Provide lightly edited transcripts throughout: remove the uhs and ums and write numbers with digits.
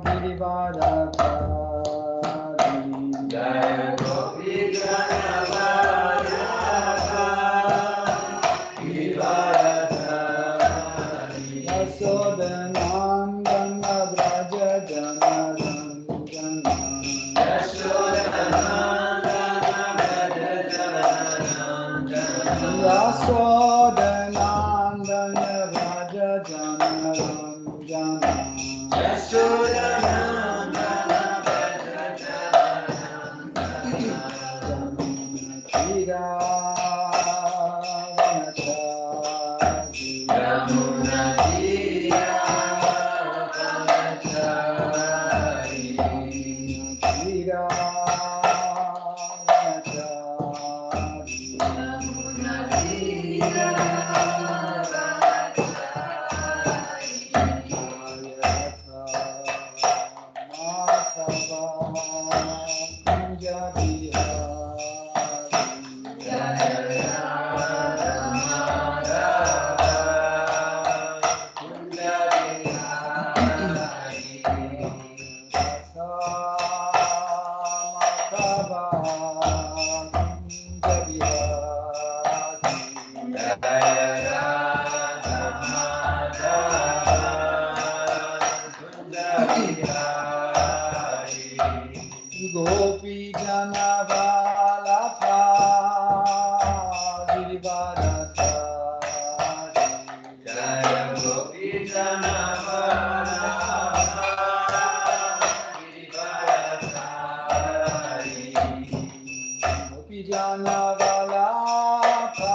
Giridharadhari Jaya Gopi Ganapayaka Giridharadhari Yasodanandana Vraja Janaranjana Yasodanandana Vraja Janaranjana Yasodanandana Vraja Janaranjana Yasodanandana Vraja Janaranjana Yamuna Tira Vanachari Tira Vanachari Yamuna Tira Gopi Janavalapa Giridharadhari Jaya Gopi Janavalapa Giridharadhari Gopi Janavalapa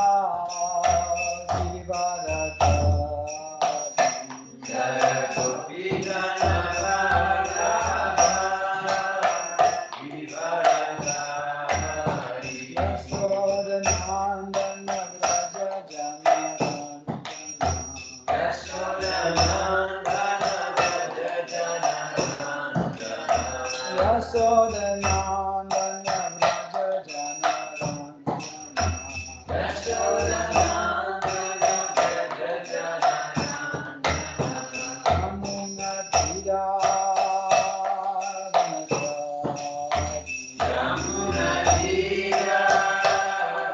Giridharadhari Jaya Gopi Janavalapa Yasodanandana Vraja Janaranjana Yasodanandana Vraja Janaranjana Yasodanandana Vraja Janaranjana Yasodanandana Vraja Janaranjana Yamuna Tira Vanachari Yamuna Tira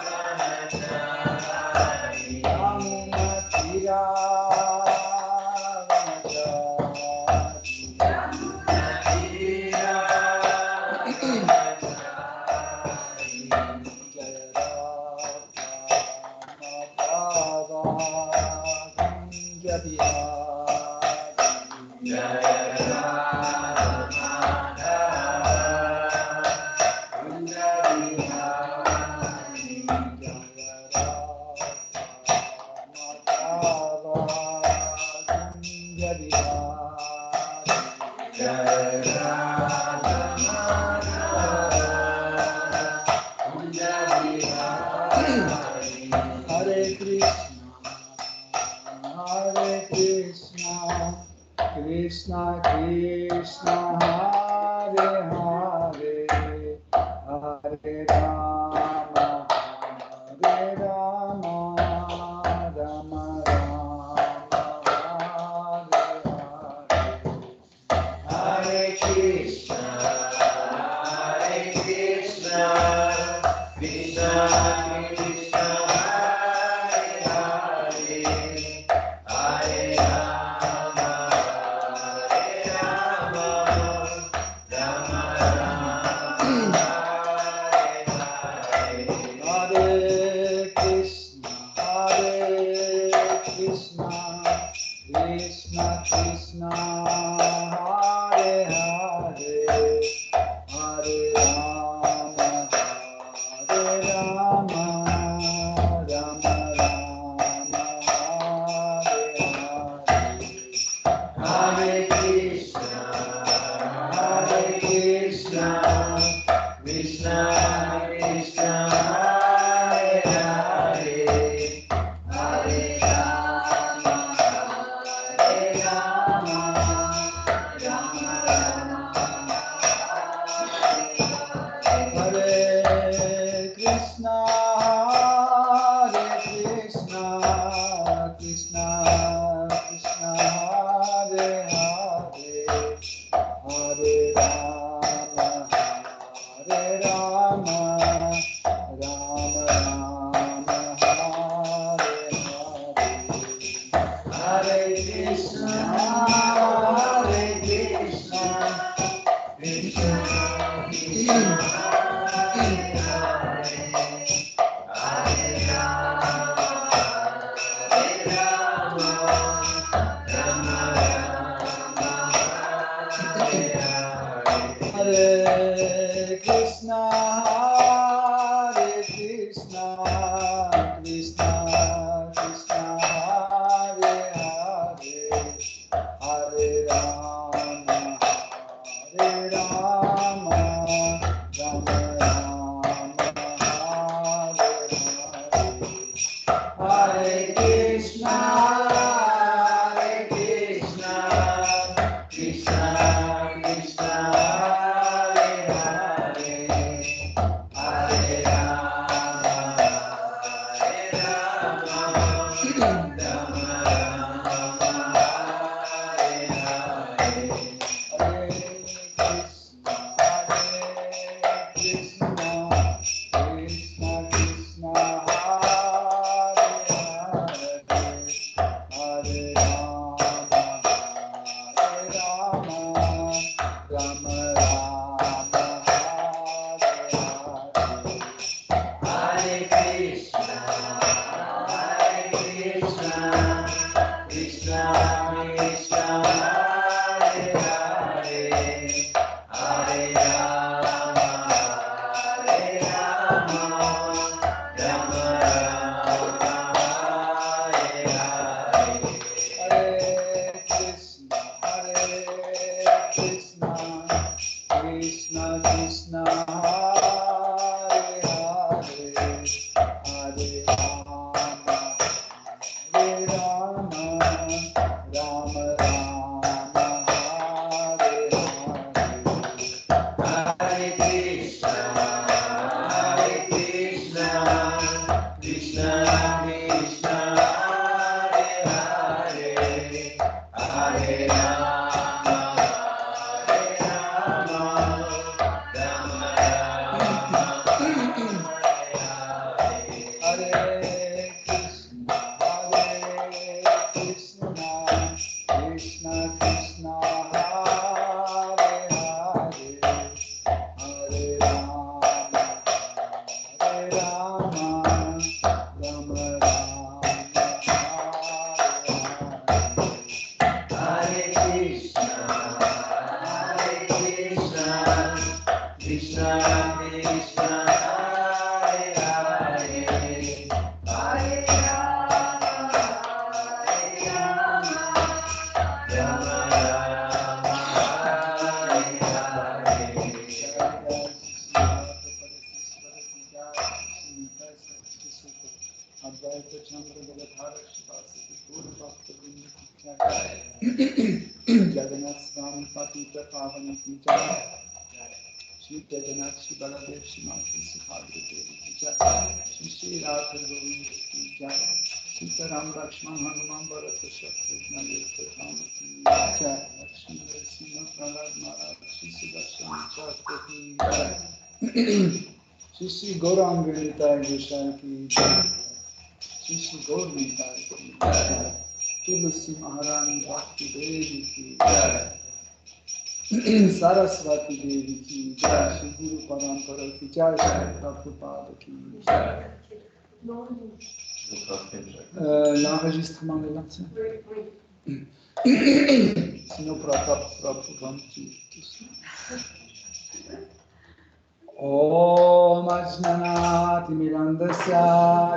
Vanachari Yamuna Tira Vanachari Yamuna Tira Vanachari Jaya Radha Madhava Kunja Bihari Jaya Radha Madhava Kunja Bihari Jaya Radha Madhava Kunja Bihari Jaya Radha Madhava Kunja Bihari Hare Krishna Krishna Krishna Hare Hare Hare Rama Hare Rama Rama Rama Hare Hare Krishna Krishna Krishna Hare Hare Hare Rama Hare Rama Rama Rama Hare Hare Krishna Krishna Krishna Hare Hare Hare Rama Hare Rama Rama Rama Hare Hare Hare Krishna Krishna Krishna Krishna Hare Hare Hare Rama Hare Rama Rama Rama Hare Krishna Krishna Krishna Hare Hare Hare Krishna, Krishna Krishna, Hare Hare, Hare Rama, Rama Rama, Hare Krishna, Krishna Krishna, Hare Hare, Hare Rama, Rama Jagannath Swami Patita Pavani ki jai, Shri Jagannath Shri Baladev Shri Mati Subhadra Devi ki jai, Shri Shri Radha Govind ki jai, Sita Ram Lakshman Hanuman Bharata Shatrugna Yudha Dhama ki jai, Lakshmi Narasimha Prahlad Maharaj Shri Sudarshan Chakra ki jai, Shri Shri Gauranga Nitai Gosai ki jai, Shri Shri Gaur Nitai ki jai, Tulsi Maharani Bhakti Devi ki jai, Saraswati Devi ki jai, Shri Guru Parampara ki jai, Shri Prabhupada ki jai. L'enregistrement est là, sinon Prabhupada qui tout ça. Om Ajnanati Mirandasya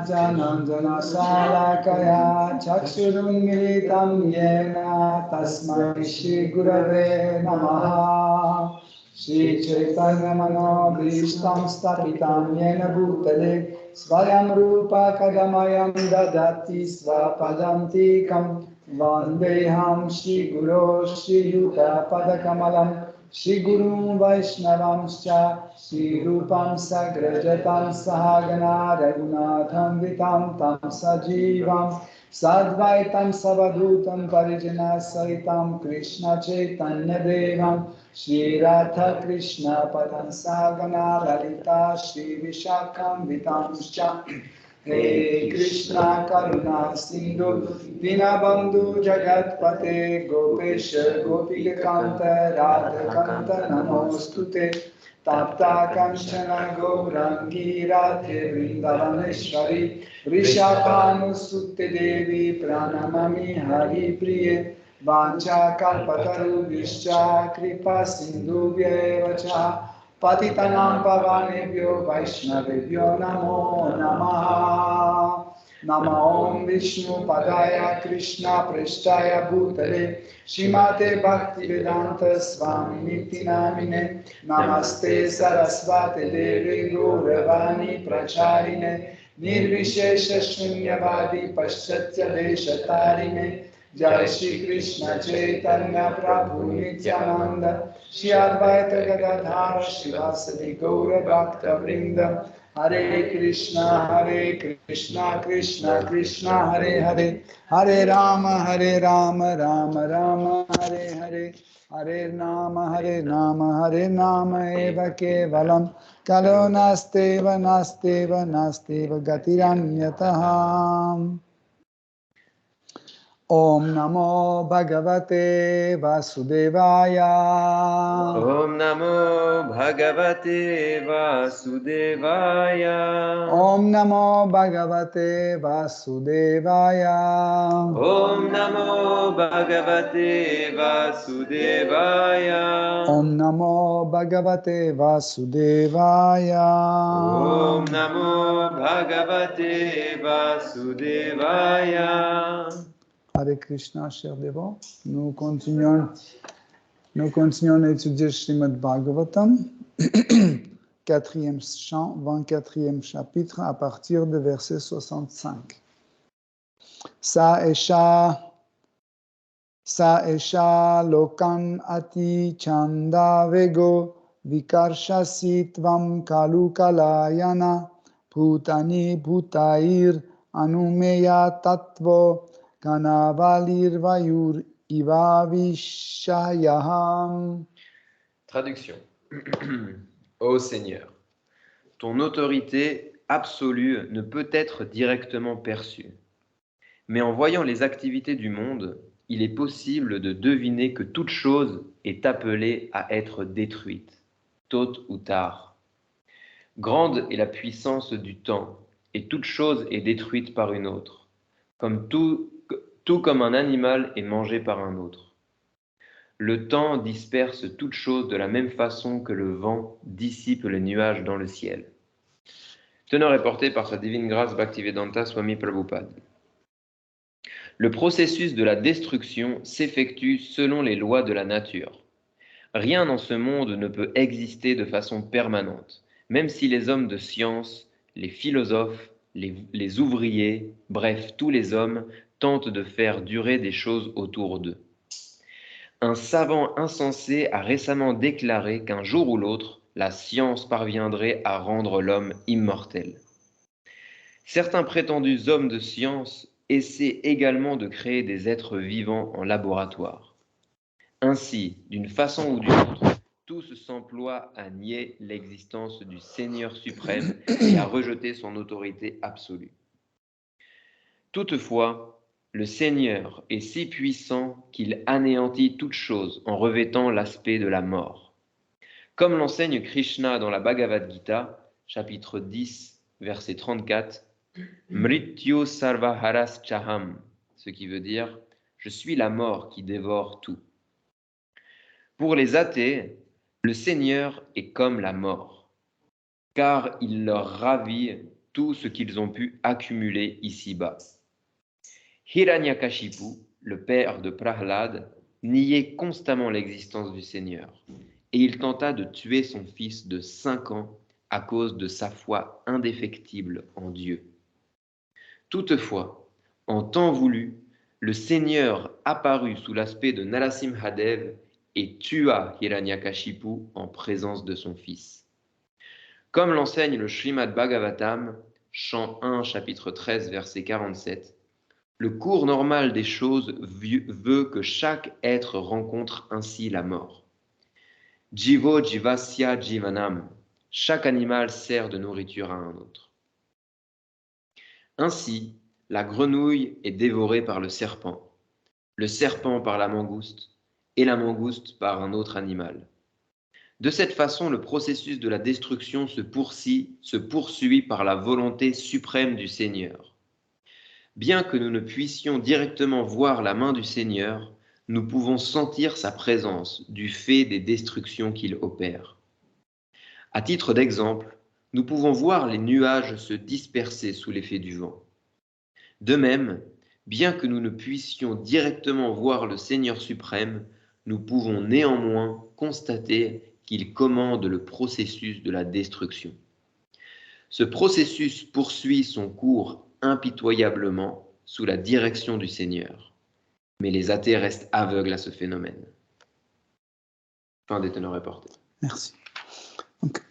Jananjana Salakaya Chakshurunmilitam Yena Tasmai Shri Gurave Namaha Shri Chaitanya Manobhishtam Stapitam Yena Bhutale Svayam Rupa Kadamayam Dadati Svapadam Tikam Vandeham Shri Guru Shri Yuta Padakamalam Shri Guru Vaishnavamscha Shri Rupam Sagrajatam Sahagana Raghunatham Vitam Tam Sajivam Sadvaitam Savadhutam Parijana Saitam Krishna Chaitanya Devam Shri Radha Krishna Padam Sagana Lalita Shri Vishakam Vitamscha Hey Krishna Karuna Sindhu Dinabandhu Jagatpate Gopesha Gopikakanta Radhakanta Namostute Tapta Kanchana Gaurangi Radhe Vrindavaneshwari Vrishabhanusutte Devi Pranamami Hari Priye Vancha kalpatarubhyascha kripa sindhubhyeva cha patitanam pavanebhyo vaishnavebhyo namo namaha. Nama Om Vishnu Padaya Krishna Prestaya Bhutale Shrimate Bhaktivedanta Swami Niti Namine Namaste Sarasvate Devi Gauravani Pracharine Nirvishesha Shunyavadi Paschatya Deshatarine Jai Shri Krishna Chaitanya Prabhu Nityananda Shri Advaita Gadadhara Shivasadi Gaura Bhakta Vrinda Hare Krishna Krishna Krishna Hare Hare Hare Rama Rama Rama Hare Hare Hare Nama Hare Nama Eva Kevalam Kalo Nasteva Gatiranyataham Om Namo Bhagavate Vasudevaya. Om Namo Bhagavate Vasudevaya. Om Namo Bhagavate Vasudevaya. Om Namo Bhagavate Vasudevaya. Om Namo Bhagavate Vasudevaya. Om Namo Bhagavate Vasudevaya. Hare Krishna, chers dévots. Nous continuons d'étudier Srimad Bhagavatam, 4e chant, 24e chapitre, à partir de verset 65. Sa esha lokan ati chanda vego vikarshasi tvam kalu kalayana bhutani bhutair anumeya tattva kanavalir vayur ivavishayaham. Traduction. Ô Seigneur, ton autorité absolue ne peut être directement perçue. Mais en voyant les activités du monde, il est possible de deviner que toute chose est appelée à être détruite, tôt ou tard. Grande est la puissance du temps, et toute chose est détruite par une autre, tout comme un animal est mangé par un autre. Le temps disperse toute chose de la même façon que le vent dissipe les nuages dans le ciel. Teneur est porté par sa divine grâce Bhaktivedanta Swami Prabhupada. Le processus de la destruction s'effectue selon les lois de la nature. Rien dans ce monde ne peut exister de façon permanente, même si les hommes de science, les philosophes, les ouvriers, bref, tous les hommes tentent de faire durer des choses autour d'eux. Un savant insensé a récemment déclaré qu'un jour ou l'autre, la science parviendrait à rendre l'homme immortel. Certains prétendus hommes de science essaient également de créer des êtres vivants en laboratoire. Ainsi, d'une façon ou d'une autre, tous s'emploient à nier l'existence du Seigneur suprême et à rejeter son autorité absolue. Toutefois, le Seigneur est si puissant qu'il anéantit toute chose en revêtant l'aspect de la mort. Comme l'enseigne Krishna dans la Bhagavad Gita, chapitre 10, verset 34, Mrityu sarvaharas chaham, ce qui veut dire « Je suis la mort qui dévore tout ». Pour les athées, le Seigneur est comme la mort, car il leur ravit tout ce qu'ils ont pu accumuler ici-bas. Hiranyakashipu, le père de Prahlad, niait constamment l'existence du Seigneur, et il tenta de tuer son fils de 5 ans à cause de sa foi indéfectible en Dieu. Toutefois, en temps voulu, le Seigneur apparut sous l'aspect de Narasimhadev et tua Hiranyakashipu en présence de son fils. Comme l'enseigne le Srimad Bhagavatam, chant 1, chapitre 13, verset 47, le cours normal des choses veut que chaque être rencontre ainsi la mort. Jivo jivasya jivanam, chaque animal sert de nourriture à un autre. Ainsi, la grenouille est dévorée par le serpent par la mangouste, et la mangouste par un autre animal. De cette façon, le processus de la destruction se poursuit par la volonté suprême du Seigneur. Bien que nous ne puissions directement voir la main du Seigneur, nous pouvons sentir sa présence du fait des destructions qu'il opère. À titre d'exemple, nous pouvons voir les nuages se disperser sous l'effet du vent. De même, bien que nous ne puissions directement voir le Seigneur suprême, nous pouvons néanmoins constater qu'il commande le processus de la destruction. Ce processus poursuit son cours impitoyablement sous la direction du Seigneur. Mais les athées restent aveugles à ce phénomène. Fin des teneurs reportés. Merci. Donc,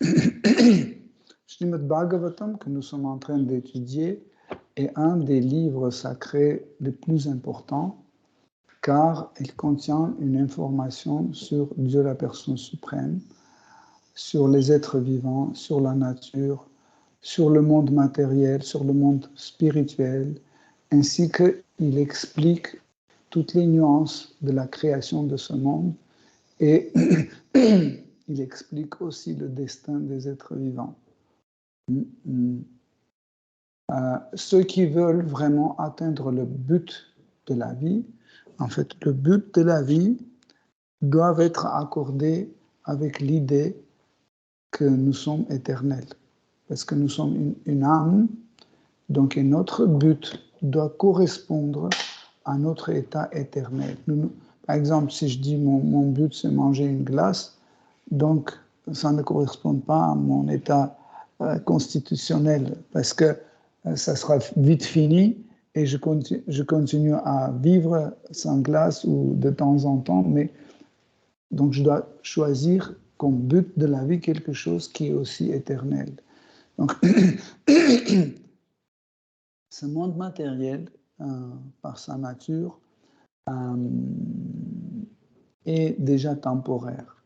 Srimad Bhagavatam, que nous sommes en train d'étudier, est un des livres sacrés les plus importants, car il contient une information sur Dieu la personne suprême, sur les êtres vivants, sur la nature, sur le monde matériel, sur le monde spirituel, ainsi qu'il explique toutes les nuances de la création de ce monde et il explique aussi le destin des êtres vivants. Ceux qui veulent vraiment atteindre le but de la vie, en fait, le but de la vie doit être accordé avec l'idée que nous sommes éternels. Parce que nous sommes une âme, donc notre but doit correspondre à notre état éternel. Par exemple, si je dis mon but c'est manger une glace, donc ça ne correspond pas à mon état constitutionnel, parce que ça sera vite fini et je continue à vivre sans glace ou de temps en temps, mais donc je dois choisir comme but de la vie quelque chose qui est aussi éternel. Donc, ce monde matériel, par sa nature, est déjà temporaire.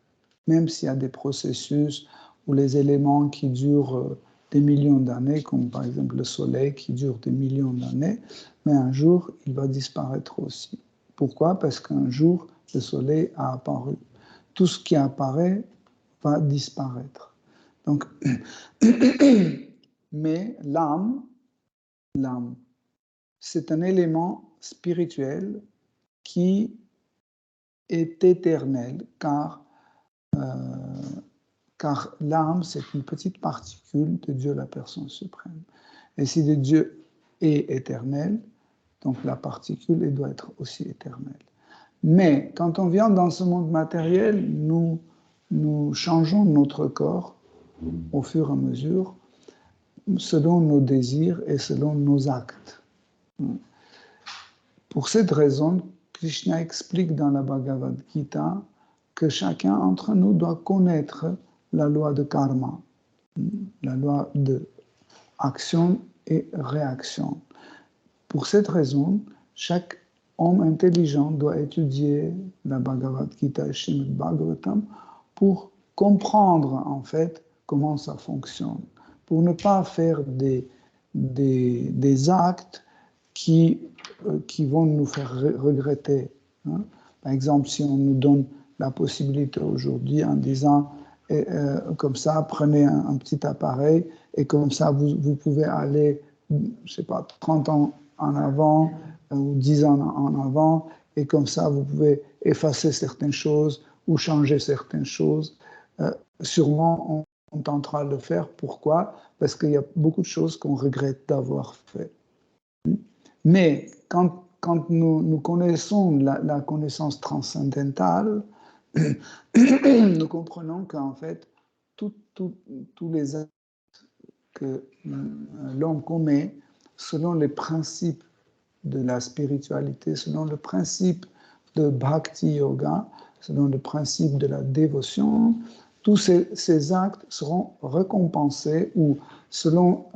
Même s'il y a des processus où les éléments qui durent des millions d'années, comme par exemple le soleil qui dure des millions d'années, mais un jour, il va disparaître aussi. Pourquoi? Parce qu'un jour, le soleil a apparu. Tout ce qui apparaît va disparaître. Donc, mais l'âme, c'est un élément spirituel qui est éternel, car l'âme, c'est une petite particule de Dieu, la personne suprême. Et si le Dieu est éternel, donc la particule elle doit être aussi éternelle. Mais quand on vient dans ce monde matériel, nous changeons notre corps au fur et à mesure, selon nos désirs et selon nos actes. Pour cette raison, Krishna explique dans la Bhagavad Gita que chacun d'entre nous doit connaître la loi de karma, la loi de action et réaction. Pour cette raison, chaque homme intelligent doit étudier la Bhagavad Gita et Srimad Bhagavatam pour comprendre en fait comment ça fonctionne, pour ne pas faire des actes qui vont nous faire regretter. Hein. Par exemple, si on nous donne la possibilité aujourd'hui en disant comme ça, prenez un petit appareil et comme ça, vous pouvez aller, je sais pas, 30 ans en avant ou 10 ans en avant et comme ça, vous pouvez effacer certaines choses ou changer certaines choses. Sûrement, on tentera de le faire. Pourquoi? Parce qu'il y a beaucoup de choses qu'on regrette d'avoir fait. Mais quand nous connaissons la connaissance transcendantale, nous comprenons qu'en fait, tous les actes que l'homme commet selon les principes de la spiritualité, selon le principe de Bhakti Yoga, selon le principe de la dévotion, tous ces actes seront récompensés ou seront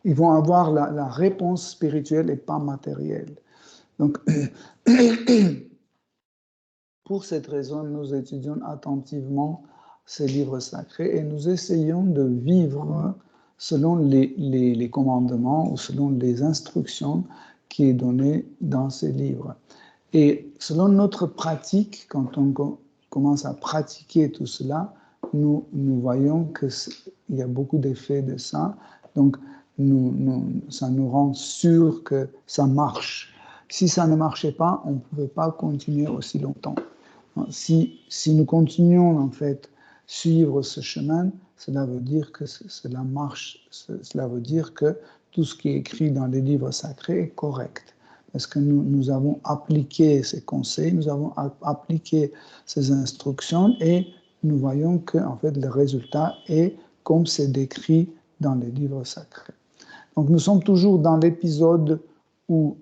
ils vont avoir la réponse spirituelle et pas matérielle. Donc, pour cette raison, nous étudions attentivement ces livres sacrés et nous essayons de vivre selon les commandements ou selon les instructions qui est données dans ces livres. Et selon notre pratique, quand on commence à pratiquer tout cela, nous voyons qu'il y a beaucoup d'effets de ça. Donc, ça nous rend sûr que ça marche. Si ça ne marchait pas, on ne pouvait pas continuer aussi longtemps. Si nous continuons en fait suivre ce chemin, cela veut dire que cela marche, cela veut dire que tout ce qui est écrit dans les livres sacrés est correct. Parce que nous avons appliqué ces conseils, nous avons appliqué ces instructions et nous voyons que en fait, le résultat est comme c'est décrit dans les livres sacrés. Donc nous sommes toujours dans l'épisode où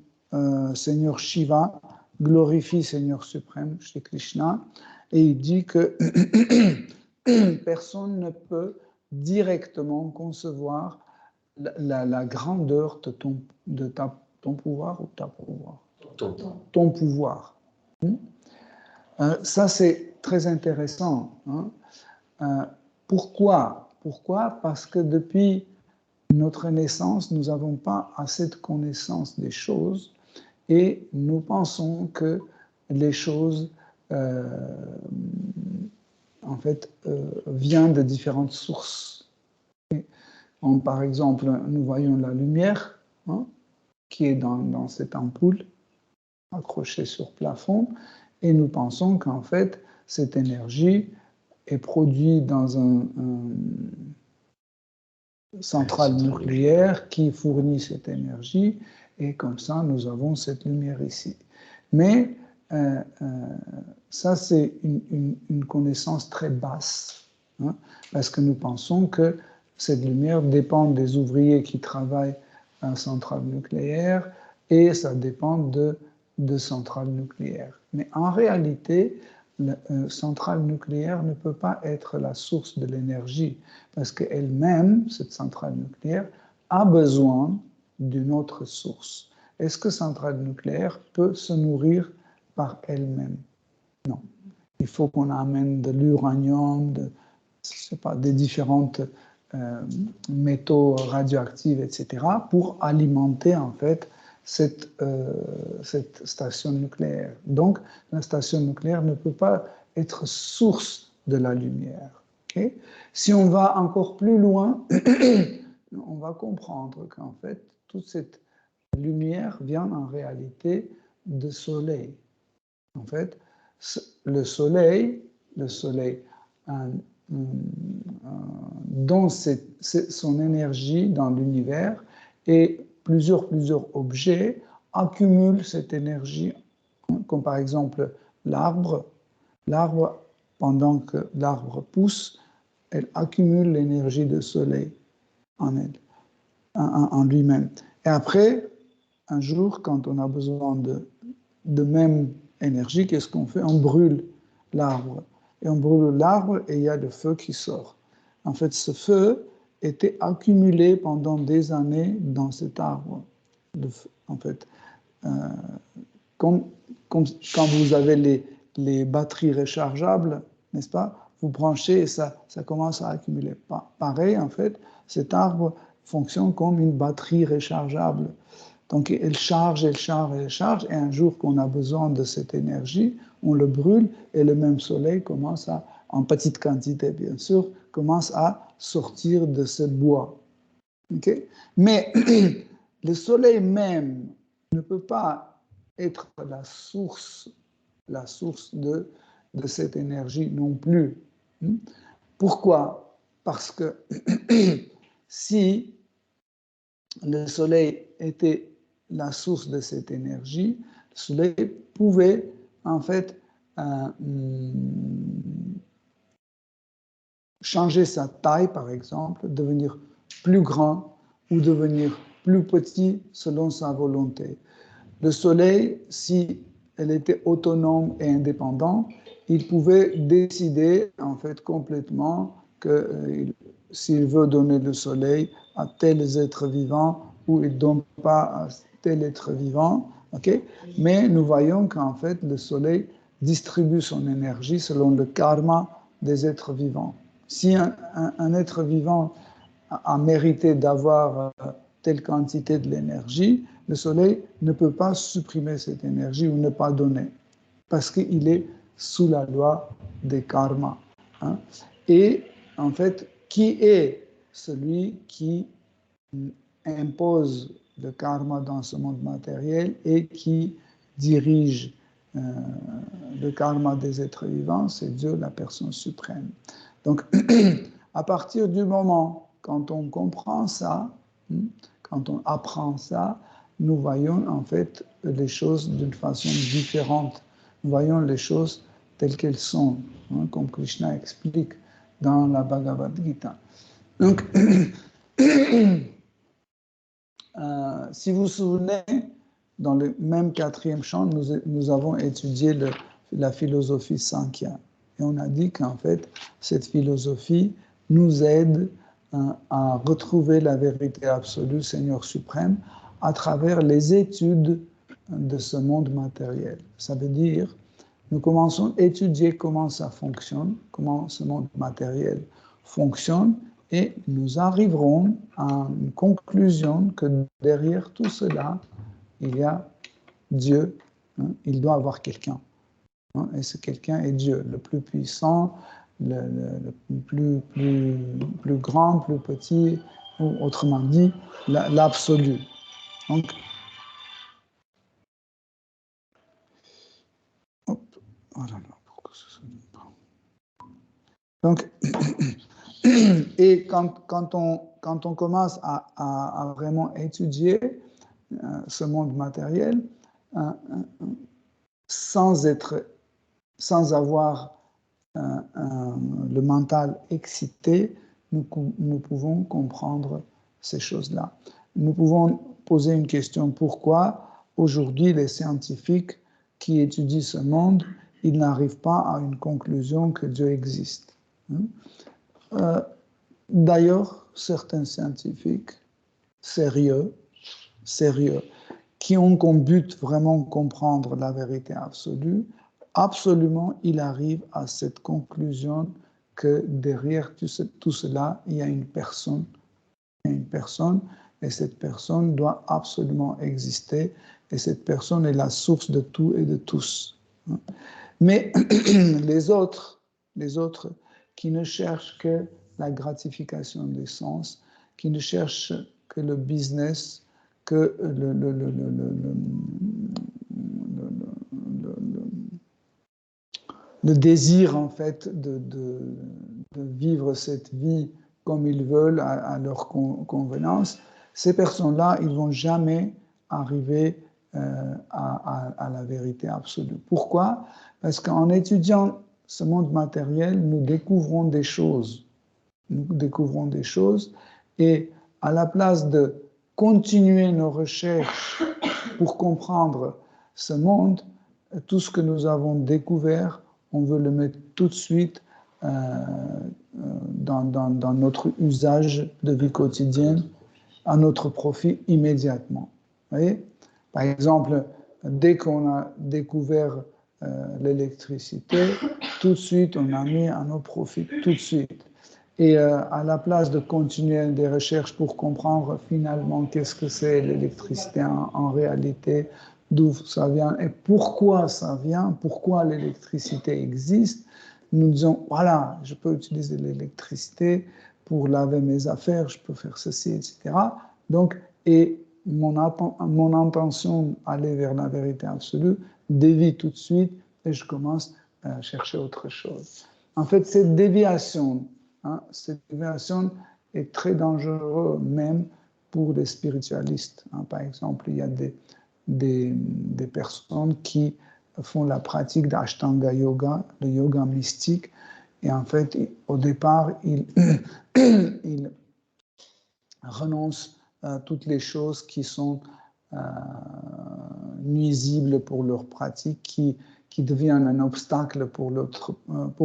Seigneur Shiva glorifie Seigneur suprême, Shri Krishna, et il dit que personne ne peut directement concevoir la grandeur de ton pouvoir ou ta pouvoir. Ton pouvoir. Ça, c'est très intéressant. Hein. Pourquoi? Parce que depuis notre naissance, nous n'avons pas assez de connaissance des choses et nous pensons que les choses, en fait, viennent de différentes sources. Par exemple, nous voyons la lumière qui est dans cette ampoule accrochée sur le plafond et nous pensons qu'en fait, cette énergie est produite dans une centrale nucléaire qui fournit cette énergie et comme ça, nous avons cette lumière ici. Mais ça, c'est une connaissance très basse parce que nous pensons que cette lumière dépend des ouvriers qui travaillent à la centrale nucléaire et ça dépend de centrales nucléaires. Mais en réalité, la centrale nucléaire ne peut pas être la source de l'énergie parce qu'elle-même, cette centrale nucléaire, a besoin d'une autre source. Est-ce que centrale nucléaire peut se nourrir par elle-même? Non. Il faut qu'on amène de l'uranium, des différentes métaux radioactifs, etc., pour alimenter en fait cette station nucléaire. Donc, la station nucléaire ne peut pas être source de la lumière. Okay? Si on va encore plus loin, on va comprendre qu'en fait, toute cette lumière vient en réalité du soleil. En fait, le soleil donne son énergie dans l'univers et plusieurs objets accumulent cette énergie, comme par exemple l'arbre. L'arbre, pendant que l'arbre pousse, elle accumule l'énergie du soleil en elle, en lui-même. Et après, un jour, quand on a besoin de même énergie, qu'est-ce qu'on fait? On brûle l'arbre. Et on brûle l'arbre et il y a le feu qui sort. En fait, ce feu était accumulé pendant des années dans cet arbre. En fait, comme quand vous avez les batteries rechargeables, n'est-ce pas? Vous branchez et ça commence à accumuler. Pareil, en fait, cet arbre fonctionne comme une batterie rechargeable. Donc, elle charge, et un jour qu'on a besoin de cette énergie, on le brûle et le même soleil commence en petite quantité bien sûr, commence à sortir de ce bois. Okay? Mais le soleil même ne peut pas être la source de cette énergie non plus. Pourquoi? Parce que si le soleil était la source de cette énergie, le soleil pouvait en fait changer sa taille, par exemple, devenir plus grand ou devenir plus petit selon sa volonté. Le soleil, si elle était autonome et indépendante, il pouvait décider en fait complètement que s'il veut donner le soleil à tels êtres vivants ou il ne donne pas à tel être vivant. Okay? Mais nous voyons qu'en fait, le soleil distribue son énergie selon le karma des êtres vivants. Si un être vivant a mérité d'avoir telle quantité de l'énergie, le soleil ne peut pas supprimer cette énergie ou ne pas donner, parce qu'il est sous la loi des karmas. Et en fait, qui est celui qui impose le karma dans ce monde matériel et qui dirige le karma des êtres vivants, c'est Dieu, la personne suprême. Donc, à partir du moment quand on comprend ça, quand on apprend ça, nous voyons en fait les choses d'une façon différente. Nous voyons les choses telles qu'elles sont, comme Krishna explique dans la Bhagavad Gita. Donc, si vous vous souvenez, dans le même 4e chant, nous avons étudié la philosophie Sankhya. Et on a dit qu'en fait, cette philosophie nous aide à retrouver la vérité absolue, Seigneur suprême, à travers les études de ce monde matériel. Ça veut dire, nous commençons à étudier comment ça fonctionne, comment ce monde matériel fonctionne, et nous arriverons à une conclusion que derrière tout cela, il y a Dieu, il doit avoir quelqu'un. Et ce quelqu'un est Dieu, le plus puissant, le plus grand, plus petit, ou autrement dit, l'absolu. Donc, donc et quand on commence à vraiment étudier ce monde matériel, sans avoir le mental excité, nous pouvons comprendre ces choses-là. Nous pouvons poser une question: pourquoi aujourd'hui les scientifiques qui étudient ce monde, ils n'arrivent pas à une conclusion que Dieu existe? D'ailleurs, certains scientifiques sérieux, qui ont comme but vraiment comprendre la vérité absolue, absolument, il arrive à cette conclusion que derrière tout cela, il y a une personne. Et cette personne doit absolument exister, et cette personne est la source de tout et de tous. Mais les autres qui ne cherchent que la gratification des sens, qui ne cherchent que le business, que le désir en fait de vivre cette vie comme ils veulent à leur convenance, ces personnes-là, ils ne vont jamais arriver à la vérité absolue. Pourquoi? Parce qu'en étudiant ce monde matériel, nous découvrons des choses. Et à la place de continuer nos recherches pour comprendre ce monde, tout ce que nous avons découvert, on veut le mettre tout de suite dans notre usage de vie quotidienne, à notre profit immédiatement. Vous voyez? Par exemple, dès qu'on a découvert l'électricité, tout de suite, on a mis à nos profits, tout de suite. Et à la place de continuer des recherches pour comprendre finalement qu'est-ce que c'est l'électricité en réalité, d'où ça vient et pourquoi ça vient, pourquoi l'électricité existe, nous disons, voilà, je peux utiliser l'électricité pour laver mes affaires, je peux faire ceci, etc. Donc, et mon intention d'aller vers la vérité absolue dévie tout de suite et je commence à chercher autre chose. En fait, cette déviation est très dangereuse même pour les spiritualistes. Par exemple, il y a des personnes qui font la pratique d'Ashtanga Yoga, le yoga mystique, et en fait, au départ, ils renoncent à toutes les choses qui sont nuisibles pour leur pratique, qui deviennent un obstacle pour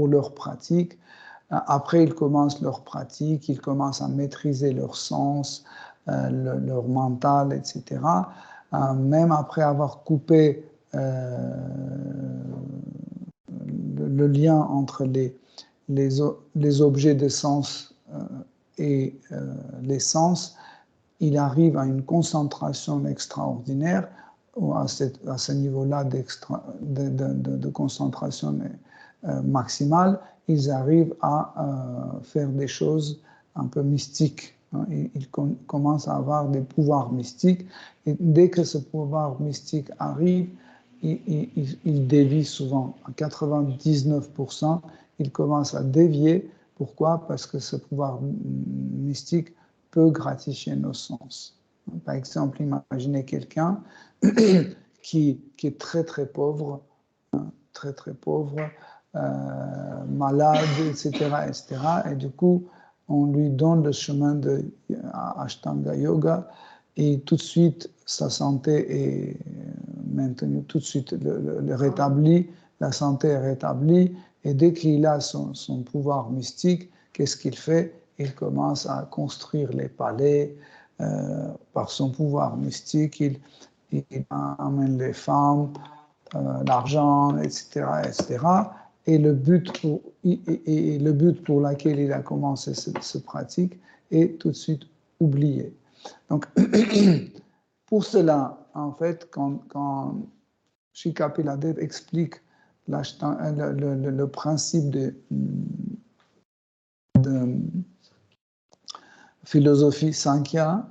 leur pratique. Après, ils commencent leur pratique, ils commencent à maîtriser leur sens, leur mental, etc. Même après avoir coupé le lien entre les objets de sens et les sens, il arrive à une concentration extraordinaire, ou à ce niveau-là de concentration maximale, ils arrivent à faire des choses un peu mystiques, hein, il commence à avoir des pouvoirs mystiques. Et dès que ce pouvoir mystique arrive, il dévie souvent. À 99%, il commence à dévier. Pourquoi? Parce que ce pouvoir mystique peut gratifier nos sens. Par exemple, imaginez quelqu'un qui est très très pauvre, très très pauvre, malade, etc., etc. Et du coup, on lui donne le chemin de Ashtanga Yoga et tout de suite, sa santé est maintenue, tout de suite le rétablit, la santé est rétablie et dès qu'il a son pouvoir mystique, qu'est-ce qu'il fait? Il commence à construire les palais par son pouvoir mystique, il amène les femmes, l'argent, etc., etc. Et le but pour lequel il a commencé cette pratique est tout de suite oublié. Donc, pour cela, en fait, quand Shikapila explique le principe de philosophie Sankhya,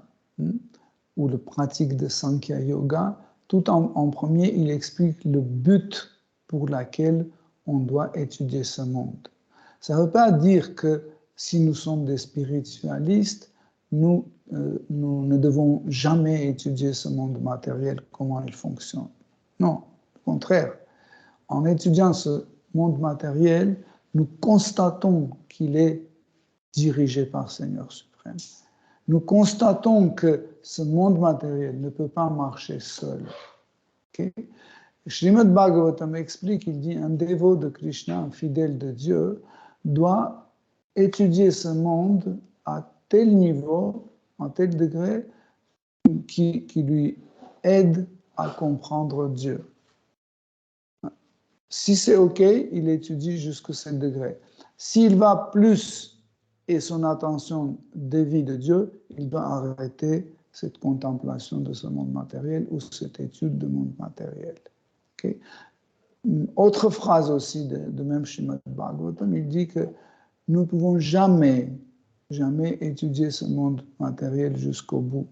ou la pratique de Sankhya Yoga, tout en premier, il explique le but pour lequel on doit étudier ce monde. Ça ne veut pas dire que si nous sommes des spiritualistes, nous ne devons jamais étudier ce monde matériel, comment il fonctionne. Non, au contraire. En étudiant ce monde matériel, nous constatons qu'il est dirigé par le Seigneur suprême. Nous constatons que ce monde matériel ne peut pas marcher seul. Okay? Srimad Bhagavatam explique, il dit, un dévot de Krishna, un fidèle de Dieu, doit étudier ce monde à tel niveau, à tel degré, qui lui aide à comprendre Dieu. Si c'est OK, il étudie jusqu'à ce degré. S'il va plus et son attention dévie de Dieu, il va arrêter cette contemplation de ce monde matériel ou cette étude du monde matériel. Okay? Une autre phrase aussi de même Srimad Bhagavatam, il dit que nous ne pouvons jamais étudier ce monde matériel jusqu'au bout,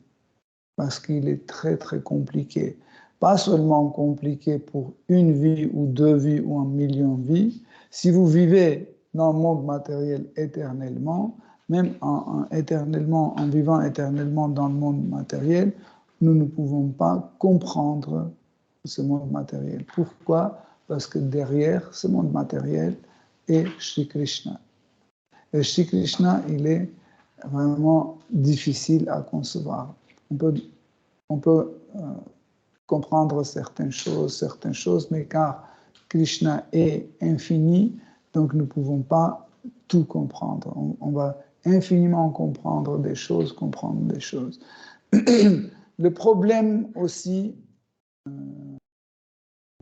parce qu'il est très très compliqué. Pas seulement compliqué pour une vie ou deux vies ou 1 million de vies. Si vous vivez dans le monde matériel éternellement, même en vivant éternellement dans le monde matériel, nous ne pouvons pas comprendre ce monde matériel. Pourquoi? Parce que derrière ce monde matériel est Shri Krishna. Et Shri Krishna, il est vraiment difficile à concevoir. On peut comprendre certaines choses, mais car Krishna est infini, donc nous ne pouvons pas tout comprendre. On va infiniment comprendre des choses. Le problème aussi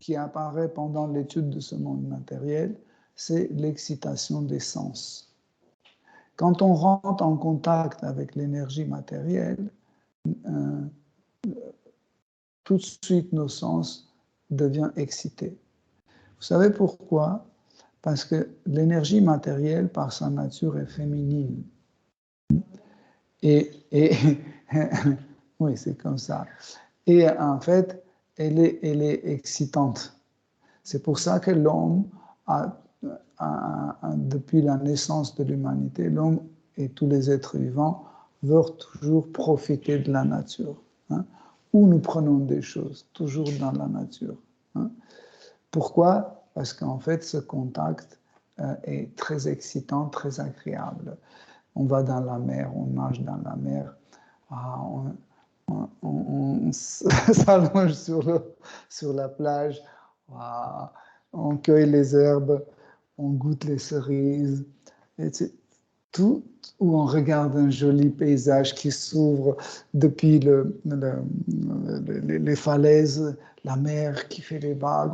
qui apparaît pendant l'étude de ce monde matériel, c'est l'excitation des sens. Quand on rentre en contact avec l'énergie matérielle, tout de suite nos sens deviennent excités. Vous savez pourquoi? Parce que l'énergie matérielle, par sa nature, est féminine. Et oui, c'est comme ça. Et en fait, elle est excitante. C'est pour ça que l'homme, depuis la naissance de l'humanité, l'homme et tous les êtres vivants veulent toujours profiter de la nature. Hein? Où nous prenons des choses, toujours dans la nature. Hein? Pourquoi? Parce qu'en fait, ce contact est très excitant, très agréable. On va dans la mer, on nage dans la mer, on s'allonge sur la plage, on cueille les herbes, on goûte les cerises, tout où on regarde un joli paysage qui s'ouvre depuis les falaises, la mer qui fait les vagues.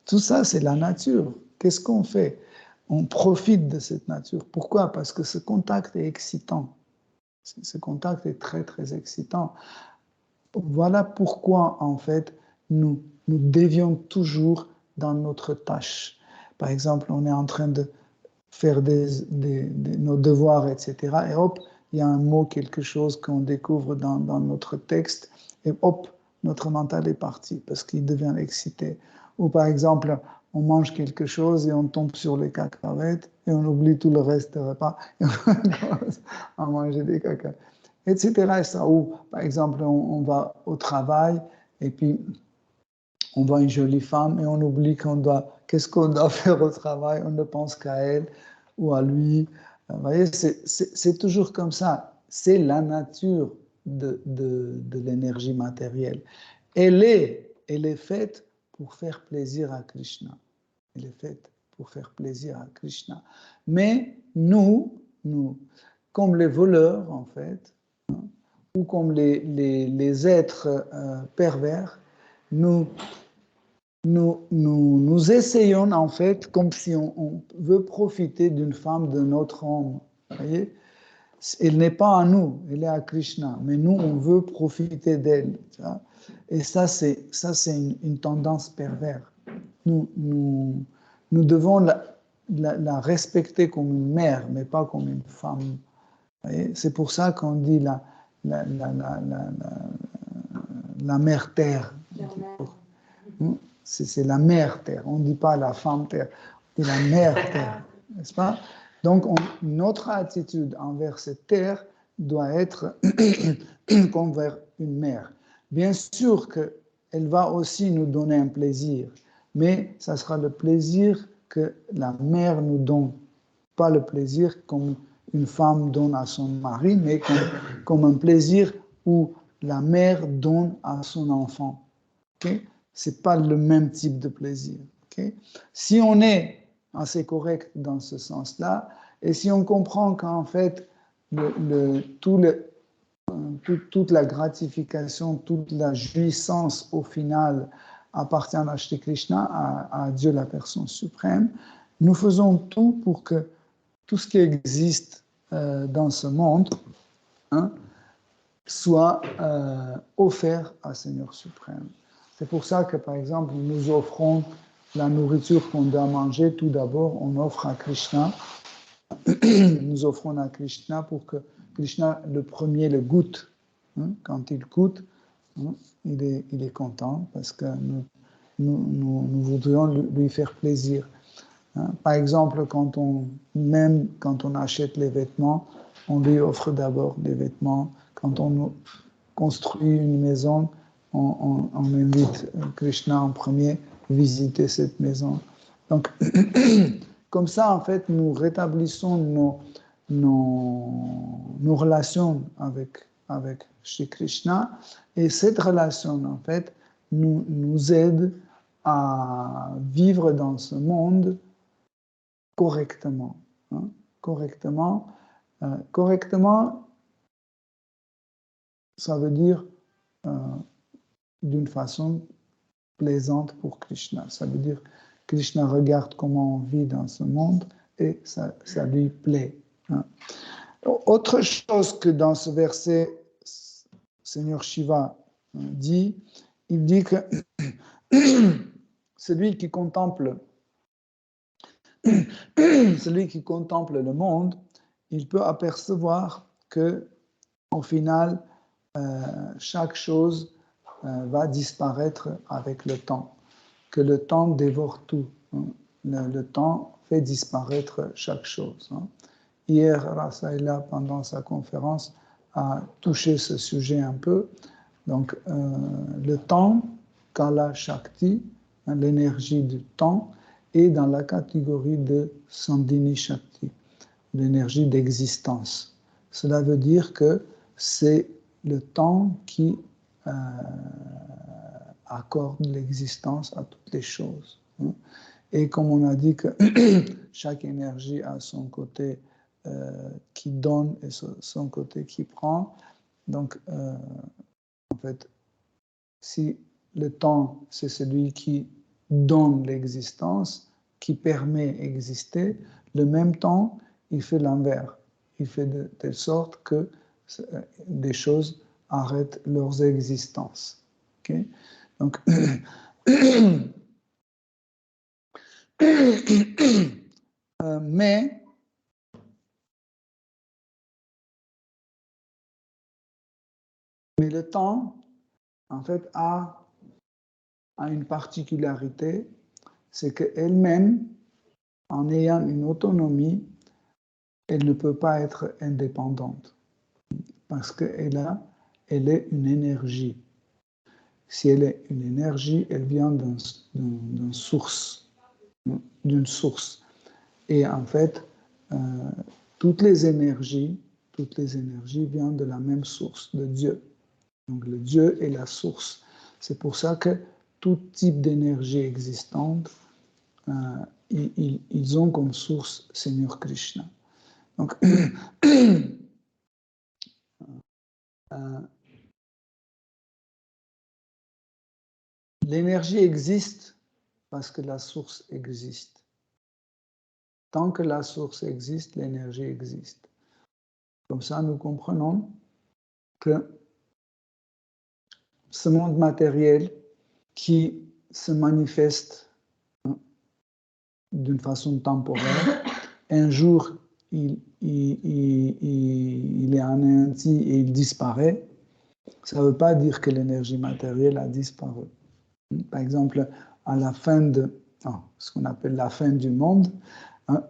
Tout ça, c'est la nature. Qu'est-ce qu'on fait? On profite de cette nature. Pourquoi? Parce que ce contact est excitant. Ce contact est très, très excitant. Voilà pourquoi, en fait, nous dévions toujours dans notre tâche. Par exemple, on est en train de faire nos devoirs, etc. Et hop, il y a un mot, quelque chose qu'on découvre dans notre texte, et hop, notre mental est parti parce qu'il devient excité. Ou par exemple, on mange quelque chose et on tombe sur les cacahuètes et on oublie tout le reste du repas et on commence à manger des cacahuètes, etc. Et ça, ou par exemple, on va au travail et puis on voit une jolie femme et on oublie qu'est-ce qu'on doit faire au travail, on ne pense qu'à elle ou à lui. Vous voyez, c'est toujours comme ça. C'est la nature de l'énergie matérielle. Elle est faite pour faire plaisir à Krishna. Elle est faite pour faire plaisir à Krishna. Mais nous, comme les voleurs, en fait, hein, ou comme les êtres pervers, nous essayons, en fait, comme si on veut profiter d'une femme d'un autre homme. Vous voyez? Elle n'est pas à nous, elle est à Krishna, mais nous, on veut profiter d'elle. Et ça, c'est une tendance perverse. Nous devons la respecter comme une mère, mais pas comme une femme. C'est pour ça qu'on dit la mère terre. C'est la mère terre. On ne dit pas la femme terre, on dit la mère terre, n'est-ce pas? Donc, notre attitude envers cette terre doit être comme vers une mère. Bien sûr qu'elle va aussi nous donner un plaisir, mais ça sera le plaisir que la mère nous donne, pas le plaisir comme une femme donne à son mari, mais comme un plaisir où la mère donne à son enfant. Okay? Ce n'est pas le même type de plaisir. Okay? Si on est assez correct dans ce sens-là, et si on comprend qu'en fait, toute la gratification, toute la jouissance au final appartient à Shri Krishna, à Dieu la personne suprême, nous faisons tout pour que tout ce qui existe dans ce monde soit offert à Seigneur suprême. C'est pour ça que, par exemple, nous offrons la nourriture qu'on doit manger. Tout d'abord, on offre à Krishna. Nous offrons à Krishna pour que Krishna, le premier, le goûte. Quand il goûte, il est content parce que nous voudrions lui faire plaisir. Par exemple, même quand on achète les vêtements, on lui offre d'abord des vêtements. Quand on construit une maison, on invite Krishna en premier visiter cette maison. Donc, comme ça, en fait, nous rétablissons nos relations avec Shri Krishna. Et cette relation, en fait, nous aide à vivre dans ce monde correctement. Correctement, ça veut dire d'une façon plaisante pour Krishna. Ça veut dire Krishna regarde comment on vit dans ce monde et ça lui plaît. Autre chose que dans ce verset, Seigneur Shiva dit, il dit que celui qui contemple le monde, il peut apercevoir que au final, chaque chose va disparaître avec le temps, que le temps dévore tout. Le temps fait disparaître chaque chose. Hier, Rasaila, pendant sa conférence, a touché ce sujet un peu. Donc, le temps, Kala Shakti, l'énergie du temps, est dans la catégorie de Sandhini Shakti, l'énergie d'existence. Cela veut dire que c'est le temps qui accorde l'existence à toutes les choses. Et comme on a dit que chaque énergie a son côté qui donne et son côté qui prend, donc en fait, si le temps, c'est celui qui donne l'existence, qui permet d'exister, le même temps, il fait l'inverse. Il fait de telle sorte que des choses arrêtent leurs existences. Okay? Donc, mais Mais le temps, en fait, a une particularité, c'est qu'elle-même, en ayant une autonomie, elle ne peut pas être indépendante parce qu'elle est une énergie. Si elle est une énergie, elle vient d'une source. Et en fait, toutes les énergies viennent de la même source, de Dieu. Donc le Dieu est la source. C'est pour ça que tout type d'énergie existante, ils ont comme source Seigneur Krishna. Donc, l'énergie existe parce que la source existe. Tant que la source existe, l'énergie existe. Comme ça, nous comprenons que ce monde matériel qui se manifeste d'une façon temporaire, un jour, il est anéanti et il disparaît, ça ne veut pas dire que l'énergie matérielle a disparu. Par exemple, à la fin de ce qu'on appelle la fin du monde, quand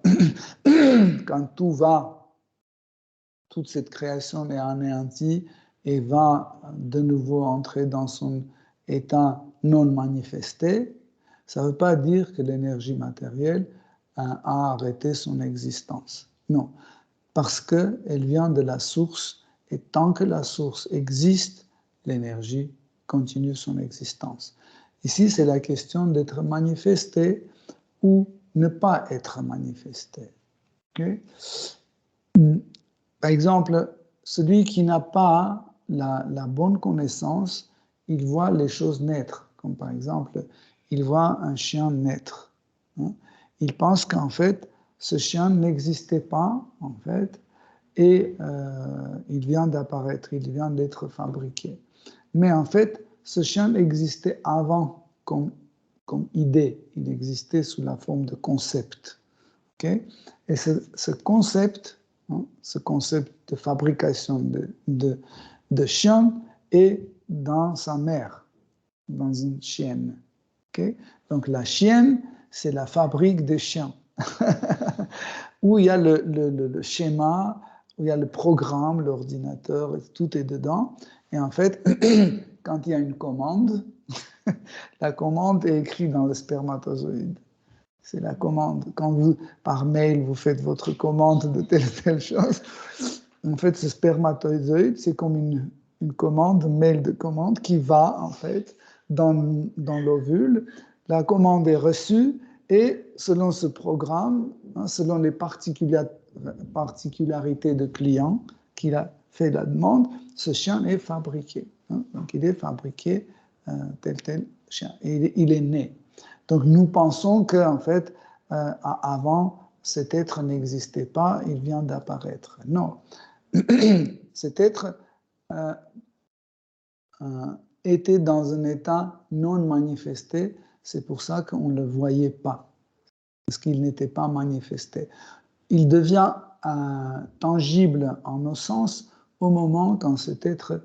toute cette création est anéantie et va de nouveau entrer dans son état non manifesté, ça ne veut pas dire que l'énergie matérielle a arrêté son existence. Non, parce qu'elle vient de la source et tant que la source existe, l'énergie continue son existence. Ici, c'est la question d'être manifesté ou ne pas être manifesté. Okay? Par exemple, celui qui n'a pas la bonne connaissance, il voit les choses naître. Comme par exemple, il voit un chien naître. Il pense qu'en fait, ce chien n'existait pas, en fait, et il vient d'apparaître, il vient d'être fabriqué. Mais en fait, ce chien existait avant comme idée, il existait sous la forme de concept. Okay? Et ce concept de fabrication de chien est dans sa mère, dans une chienne. Okay? Donc la chienne, c'est la fabrique des chiens, où il y a le schéma, où il y a le programme, l'ordinateur, tout est dedans. Et en fait, quand il y a une commande, la commande est écrite dans le spermatozoïde. C'est la commande. Quand vous, par mail, vous faites votre commande de telle chose, en fait, ce spermatozoïde, c'est comme une commande, mail de commande qui va, en fait, dans l'ovule. La commande est reçue et selon ce programme, selon les particularités de client qui a fait la demande, ce chien est fabriqué. Donc, il est fabriqué tel chien. Et il est né. Donc nous pensons qu'en fait, avant, cet être n'existait pas, il vient d'apparaître. Non. Cet être était dans un état non manifesté, c'est pour ça qu'on ne le voyait pas, parce qu'il n'était pas manifesté. Il devient tangible en nos sens au moment quand cet être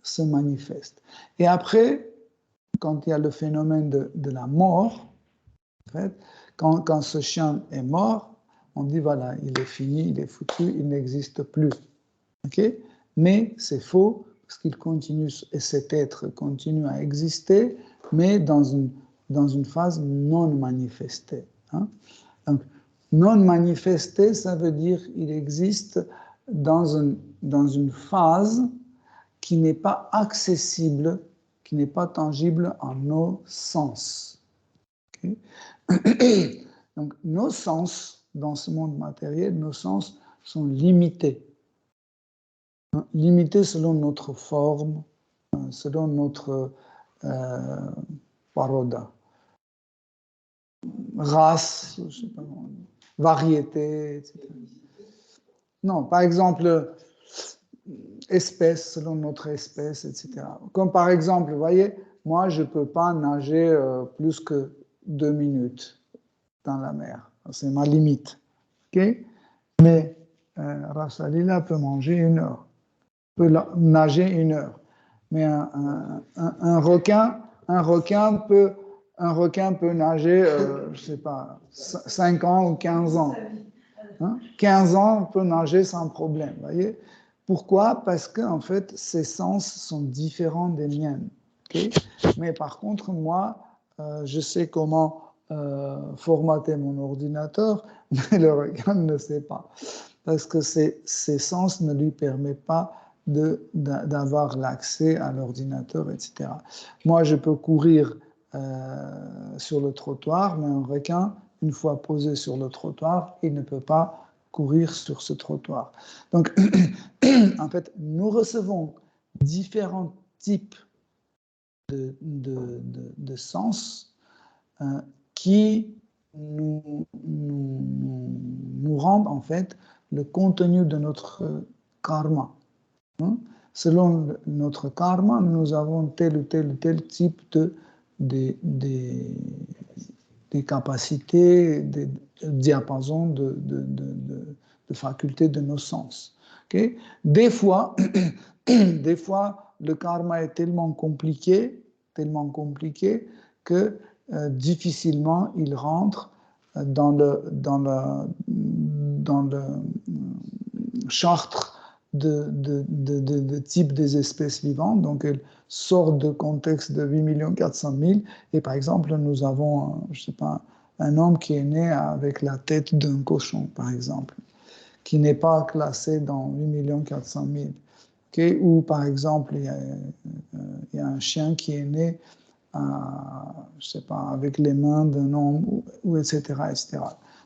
se manifeste. Et après, quand il y a le phénomène de la mort, en fait, quand ce chien est mort, on dit voilà, il est fini, il est foutu, il n'existe plus. Okay? Mais c'est faux, parce qu'il continue, et cet être continue à exister, mais dans une phase non manifestée. Donc, non manifesté, ça veut dire qu'il existe dans une phase qui n'est pas accessible, qui n'est pas tangible en nos sens. Okay? Donc, nos sens, dans ce monde matériel, nos sens sont limités. Limités selon notre forme, selon notre paroda, race, je sais pas, variété, etc. Non, par exemple, espèce, selon notre espèce, etc. Comme par exemple, vous voyez, moi, je ne peux pas nager plus que 2 minutes dans la mer. C'est ma limite. Okay? Mais Rasalila peut manger 1 heure. peut nager 1 heure. Mais un requin peut nager, je ne sais pas, 5 ans ou 15 ans. 15 ans, on peut nager sans problème, voyez. Pourquoi? Parce qu'en fait, ses sens sont différents des miennes. Okay? Mais par contre, moi, je sais comment formater mon ordinateur, mais le requin ne sait pas. Parce que ses sens ne lui permettent pas d'avoir l'accès à l'ordinateur, etc. Moi, je peux courir sur le trottoir, mais un requin, une fois posé sur le trottoir, il ne peut pas courir sur ce trottoir. Donc, en fait, nous recevons différents types de sens qui nous rendent, en fait, le contenu de notre karma. Selon notre karma, nous avons tel ou tel type des capacités, des diapasons de facultés de nos sens. Okay? Des fois, le karma est tellement compliqué que difficilement il rentre dans le chartre de type des espèces vivantes. Donc, elles sortent de contexte de 8 400 000. Et par exemple, nous avons, je sais pas, un homme qui est né avec la tête d'un cochon, par exemple, qui n'est pas classé dans 8 400 000. Okay? Ou par exemple, il y a un chien qui est né, je sais pas, avec les mains d'un homme, ou etc., etc.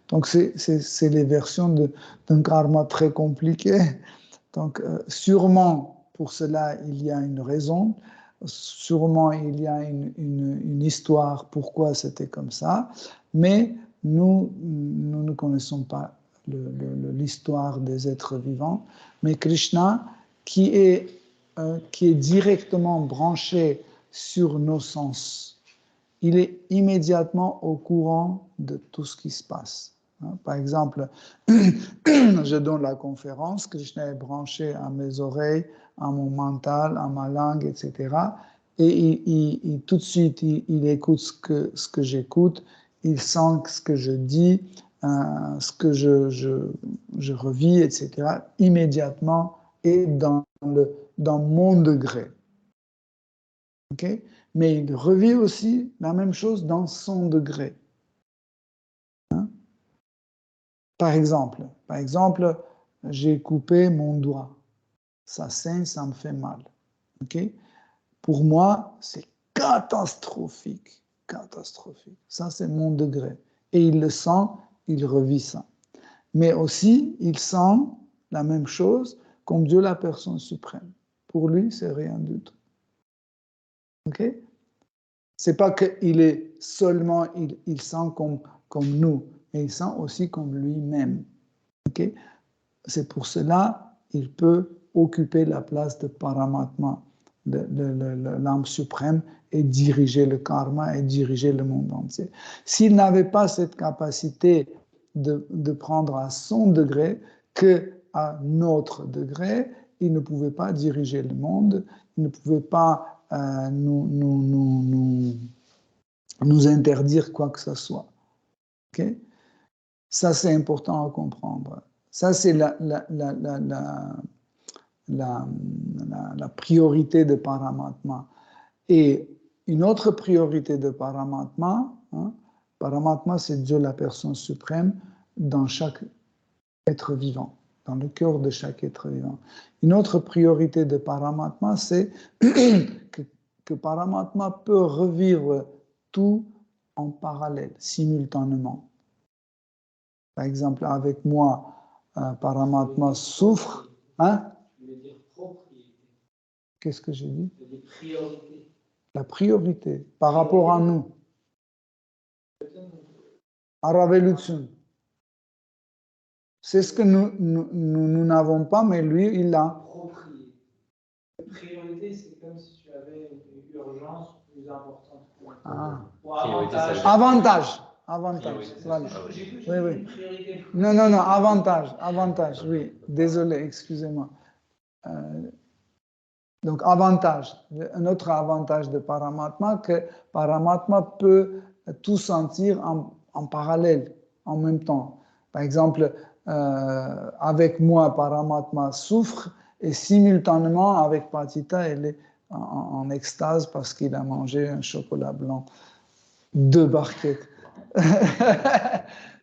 Donc, c'est les versions d'un karma très compliqué. Donc, sûrement, pour cela, il y a une raison. Sûrement, il y a une histoire pourquoi c'était comme ça. Mais nous ne connaissons pas l'histoire des êtres vivants. Mais Krishna, qui est directement branché sur nos sens, il est immédiatement au courant de tout ce qui se passe. Par exemple, je donne la conférence, Krishna est branché à mes oreilles, à mon mental, à ma langue, etc. Et tout de suite, il écoute ce que j'écoute, il sent ce que je dis, ce que je revis, etc. immédiatement et dans mon degré. Okay? Mais il revit aussi la même chose dans son degré. Par exemple, j'ai coupé mon doigt. Ça saigne, ça me fait mal. Okay? Pour moi, c'est catastrophique. Catastrophique. Ça, c'est mon degré. Et il le sent, il revit ça. Mais aussi, il sent la même chose comme Dieu, la personne suprême. Pour lui, c'est rien du tout. Ok? C'est pas qu'il est seulement, il sent comme nous, mais il sent aussi comme lui-même. Okay? C'est pour cela qu'il peut occuper la place de Paramatma, l'âme suprême, et diriger le karma et diriger le monde entier. S'il n'avait pas cette capacité de prendre à son degré qu'à notre degré, il ne pouvait pas diriger le monde, il ne pouvait pas nous interdire quoi que ce soit. Okay? Ça, c'est important à comprendre. Ça, c'est la priorité de Paramatma. Et une autre priorité de Paramatma, Paramatma, c'est Dieu, la personne suprême, dans chaque être vivant, dans le cœur de chaque être vivant. Une autre priorité de Paramatma, c'est que Paramatma peut revivre tout en parallèle, simultanément. Par exemple, avec moi, Paramatma souffre. Hein? Je veux dire propriété. Qu'est-ce que j'ai dit? Je veux dire priorité. La priorité par rapport à nous. Aravelutsun. C'est ce que nous n'avons pas, mais lui, il l'a. Propriété. Priorité, c'est comme si tu avais une urgence plus importante. Ou avantage. Avantage. Voilà. Oui. Non, avantage, oui. Désolé, excusez-moi. Donc, avantage. Un autre avantage de Paramatma, que Paramatma peut tout sentir en parallèle, en même temps. Par exemple, avec moi, Paramatma souffre, et simultanément, avec Patita, elle est en extase parce qu'il a mangé un chocolat blanc. 2 barquettes.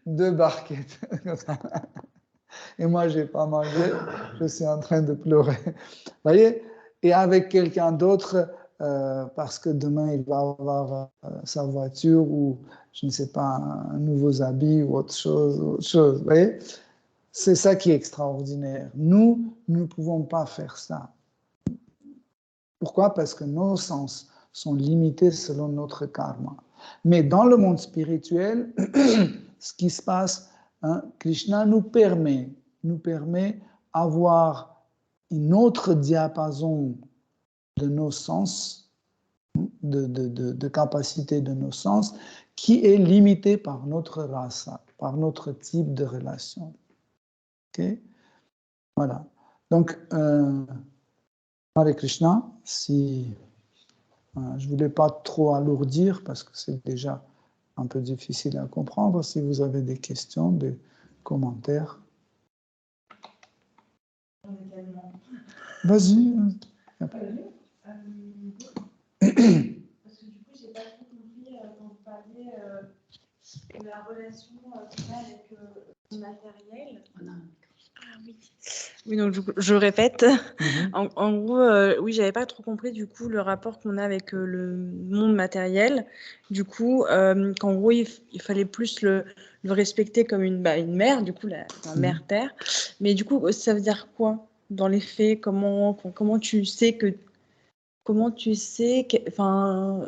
2 barquettes. Et moi, je n'ai pas mangé, je suis en train de pleurer. Vous voyez? Et avec quelqu'un d'autre, parce que demain, il va avoir sa voiture ou, je ne sais pas, un nouveau habit ou autre chose. Vous voyez? C'est ça qui est extraordinaire. Nous ne pouvons pas faire ça. Pourquoi? Parce que nos sens sont limités selon notre karma. Mais dans le monde spirituel, ce qui se passe, hein, Krishna nous permet d'avoir une autre diapason de nos sens, de capacité de nos sens, qui est limitée par notre rasa, par notre type de relation. Ok? Voilà. Donc, Hare Krishna, si je ne voulais pas trop alourdir parce que c'est déjà un peu difficile à comprendre. Si vous avez des questions, des commentaires. Vas-y. Parce que du coup, j'ai pas trop compris quand vous parliez de la relation qu'on a avec le matériel. Ah oui. Oui, donc je répète. En gros, oui, j'avais pas trop compris du coup le rapport qu'on a avec le monde matériel. Du coup, qu'en gros, il fallait plus le respecter comme une mère, du coup, la mère terre. Mais du coup, ça veut dire quoi dans les faits? Comment tu sais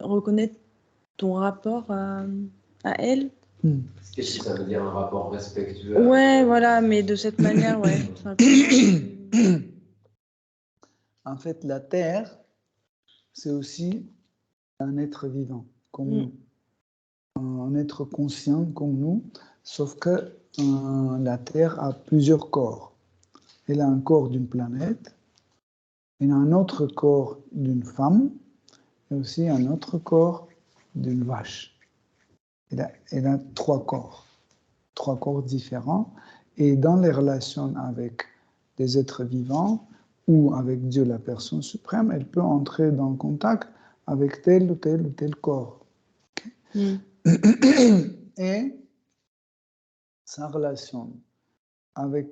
reconnaître ton rapport à elle? Qu'est-ce que ça veut dire un rapport respectueux? Ouais, voilà, mais de cette manière, ouais. En fait, la Terre, c'est aussi un être vivant, comme nous. Un être conscient comme nous, sauf que la Terre a plusieurs corps. Elle a un corps d'une planète, elle a un autre corps d'une femme, et aussi un autre corps d'une vache. Elle a 3 corps différents. Et dans les relations avec des êtres vivants ou avec Dieu, la personne suprême, elle peut entrer dans contact avec tel ou tel ou tel corps. Et sa relation avec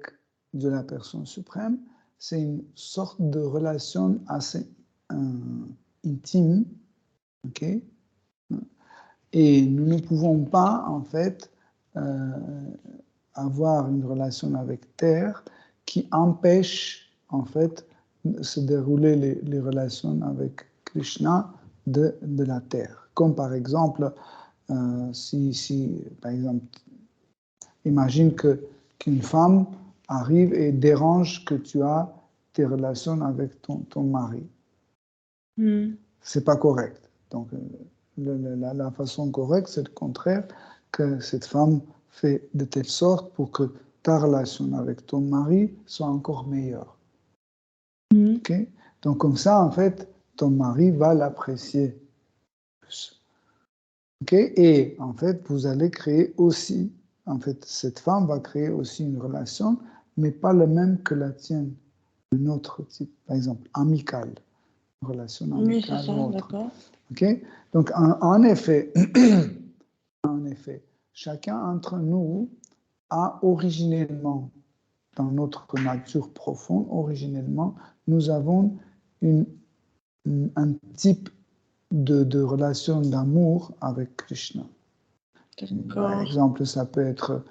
Dieu, la personne suprême, c'est une sorte de relation assez intime, ok? Et nous ne pouvons pas, en fait, avoir une relation avec Terre qui empêche, en fait, de se dérouler les relations avec Krishna de la Terre. Comme par exemple, par exemple, imagine qu'une femme arrive et dérange que tu as tes relations avec ton mari. C'est pas correct. Donc, la façon correcte, c'est le contraire, que cette femme fait de telle sorte pour que ta relation avec ton mari soit encore meilleure. Okay? Donc, comme ça, en fait, ton mari va l'apprécier plus. Okay? Et en fait, vous allez créer aussi, en fait, cette femme va créer aussi une relation, mais pas le même que la tienne, un autre type, par exemple, amicale. Relation amicale. Oui, c'est ça, d'accord. Okay? Donc, en effet, chacun d'entre nous a originellement, dans notre nature profonde, originellement, nous avons un type de relation d'amour avec Krishna. Par exemple, ça peut être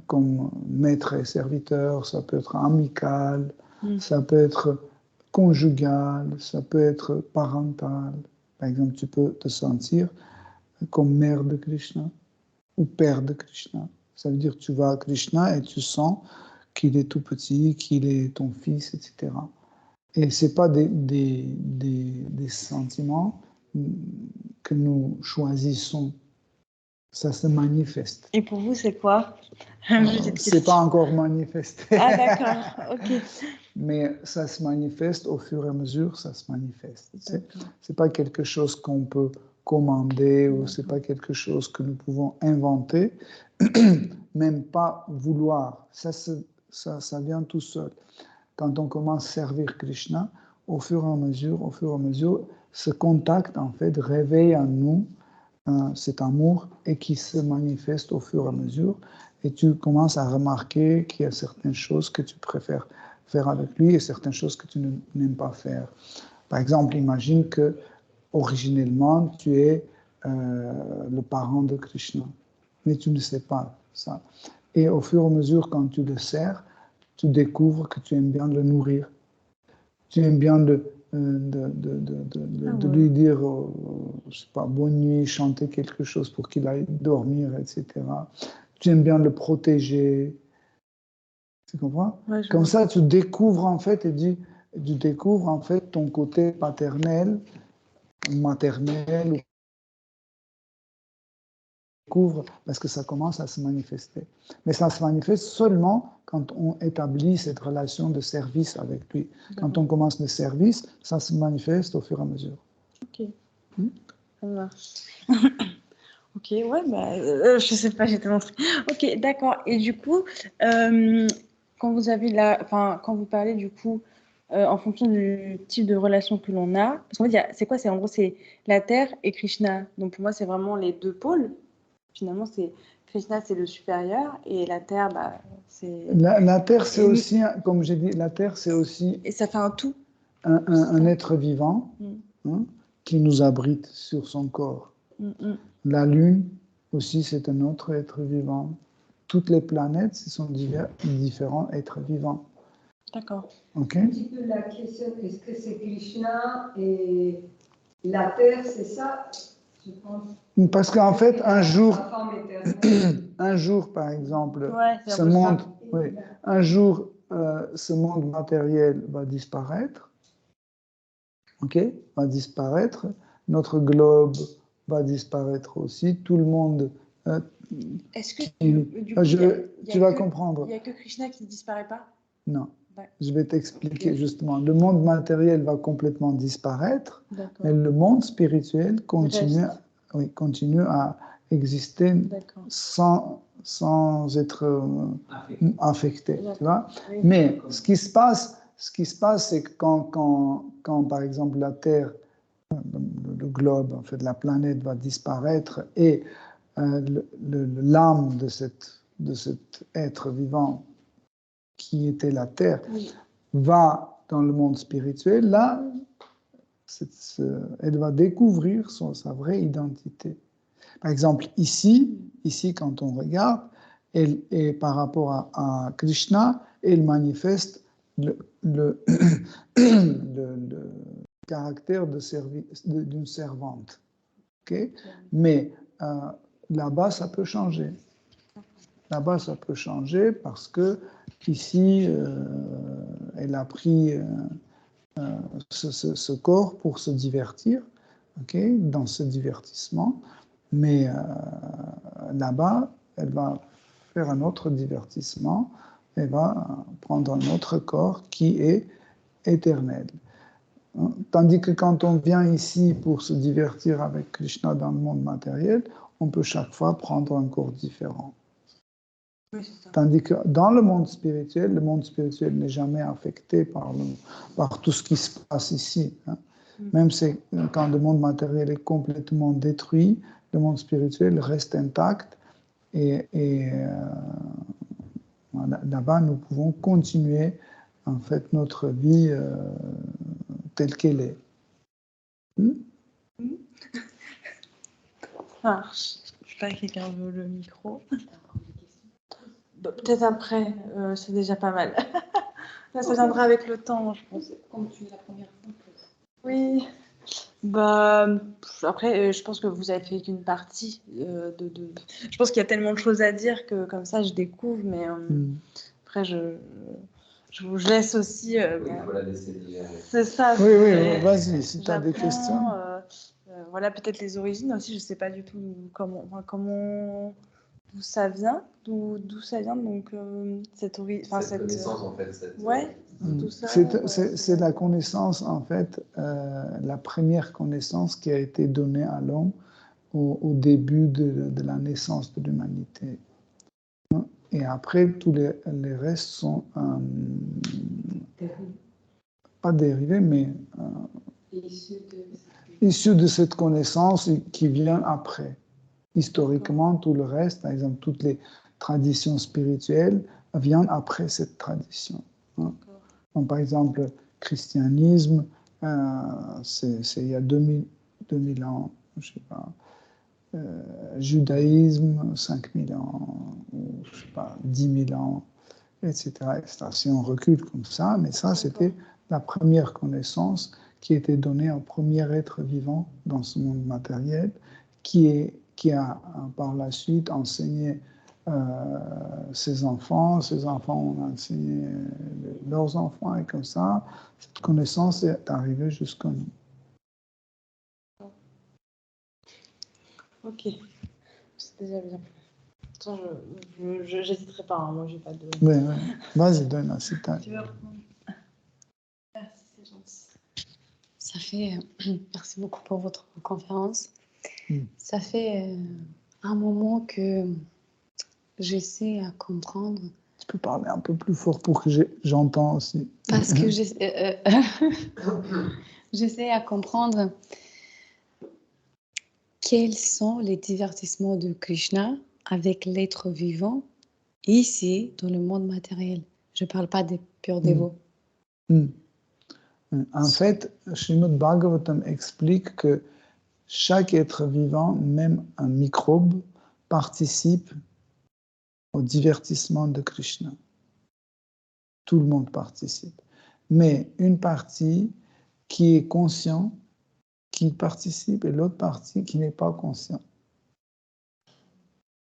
comme maître et serviteur, ça peut être amical, ça peut être conjugal, ça peut être parental. Par exemple, tu peux te sentir comme mère de Krishna ou père de Krishna. Ça veut dire que tu vas à Krishna et tu sens qu'il est tout petit, qu'il est ton fils, etc. Et ce n'est pas des sentiments que nous choisissons. Ça se manifeste. Et pour vous, c'est quoi? C'est pas encore manifesté. Ah d'accord, ok. mais ça se manifeste au fur et à mesure, ça se manifeste. C'est pas quelque chose qu'on peut commander ou c'est pas quelque chose que nous pouvons inventer, même pas vouloir. Ça vient tout seul. Quand on commence à servir Krishna, au fur et à mesure, ce contact en fait réveille en nous cet amour et qui se manifeste au fur et à mesure. Et tu commences à remarquer qu'il y a certaines choses que tu préfères faire avec lui et certaines choses que tu n'aimes pas faire. Par exemple, imagine que originellement tu es le parent de Krishna, mais tu ne sais pas ça. Et au fur et à mesure, quand tu le sers, tu découvres que tu aimes bien le nourrir. Tu aimes bien de lui dire, je sais pas, bonne nuit, chanter quelque chose pour qu'il aille dormir, etc. Tu aimes bien le protéger. Tu comprends? Ouais, Comme ça, tu découvres en fait, tu découvres en fait ton côté paternel, maternel, découvre parce que ça commence à se manifester. Mais ça se manifeste seulement quand on établit cette relation de service avec lui. Quand on commence le service, ça se manifeste au fur et à mesure. Ok, ça marche. Ok, ouais, je sais pas, j'étais montré. Ok, d'accord. Et du coup, quand vous parlez du coup, en fonction du type de relation que l'on a, parce qu'en fait, c'est quoi? C'est en gros, c'est la Terre et Krishna. Donc pour moi, c'est vraiment les deux pôles. Finalement, c'est Krishna, c'est le supérieur, et la Terre, c'est. La Terre, c'est aussi, comme j'ai dit, la Terre, c'est aussi. Et ça fait un tout. Un être vivant qui nous abrite sur son corps. La Lune aussi, c'est un autre être vivant. Toutes les planètes, ce sont différents êtres vivants. D'accord. Okay. Un petit peu la question, est-ce que c'est Krishna et la Terre, c'est ça? Je pense. Parce qu'en fait, un jour, par exemple, ce monde matériel va disparaître. Va disparaître. Notre globe va disparaître aussi. Tout le monde. Est-ce que tu vas comprendre. Il n'y a que Krishna qui ne disparaît pas? Non. Je vais t'expliquer justement. Le monde matériel va complètement disparaître, mais le monde spirituel continue à exister sans être affecté. Tu vois? Oui. Mais ce qui se passe, c'est que quand, par exemple, la Terre, le globe, en fait, la planète va disparaître et l'âme de cet être vivant qui était la Terre, va dans le monde spirituel, là, elle va découvrir sa vraie identité. Par exemple, ici, quand on regarde, et par rapport à Krishna, elle manifeste le caractère d'une servante. Okay? Mais là-bas, ça peut changer. Là-bas, ça peut changer parce que ici, elle a pris ce corps pour se divertir, dans ce divertissement. Mais là-bas, elle va faire un autre divertissement. Elle va prendre un autre corps qui est éternel. Tandis que quand on vient ici pour se divertir avec Krishna dans le monde matériel, on peut chaque fois prendre un corps différent. Tandis que dans le monde spirituel n'est jamais affecté par tout ce qui se passe ici. Même quand le monde matériel est complètement détruit, le monde spirituel reste intact et là-bas, nous pouvons continuer en fait notre vie telle qu'elle est. Je sais pas, quelqu'un veut le micro. Peut-être après, c'est déjà pas mal. Là, ça viendra avec le temps, je pense. Comme tu es la première fois. Oui. Après, je pense que vous avez fait qu'une partie Je pense qu'il y a tellement de choses à dire que comme ça, je découvre, mais après, je vous laisse aussi. Il faut la laisser digérer. C'est ça. Oui, vas-y, si tu as des questions. Voilà, peut-être les origines aussi, je ne sais pas du tout comment d'où ça vient, d'où ça vient, donc cette connaissance, en fait. Ouais, tout ça. C'est la connaissance, en fait, la première connaissance qui a été donnée à l'homme au début de la naissance de l'humanité. Et après, tous les restes sont pas dérivés, mais issus de cette connaissance qui vient après. Historiquement, tout le reste, par exemple, toutes les traditions spirituelles viennent après cette tradition. Donc, par exemple, le christianisme, c'est il y a 2000 ans, je sais pas. Judaïsme, 5000 ans, ou je sais pas, 10 000 ans, etc., etc. Si on recule comme ça, mais ça, c'était la première connaissance qui était donnée au premier être vivant dans ce monde matériel, qui a par la suite enseigné ses enfants ont enseigné leurs enfants, et comme ça, cette connaissance est arrivée jusqu'à nous. Ok, c'est déjà bien. Attends, je n'hésiterai pas, hein. Moi j'ai pas de... Ouais. Vas-y, donne un citat. Tu veux reprendre? Merci, c'est gentil. Ça fait... Merci beaucoup pour votre conférence. Ça fait un moment que j'essaie à comprendre. Tu peux parler un peu plus fort pour que j'entends aussi. Parce que j'essaie à comprendre quels sont les divertissements de Krishna avec l'être vivant ici, dans le monde matériel. Je ne parle pas des purs dévots. En fait, Srimad Bhagavatam explique que chaque être vivant, même un microbe, participe au divertissement de Krishna. Tout le monde participe. Mais une partie qui est conscient, qui participe, et l'autre partie qui n'est pas conscient.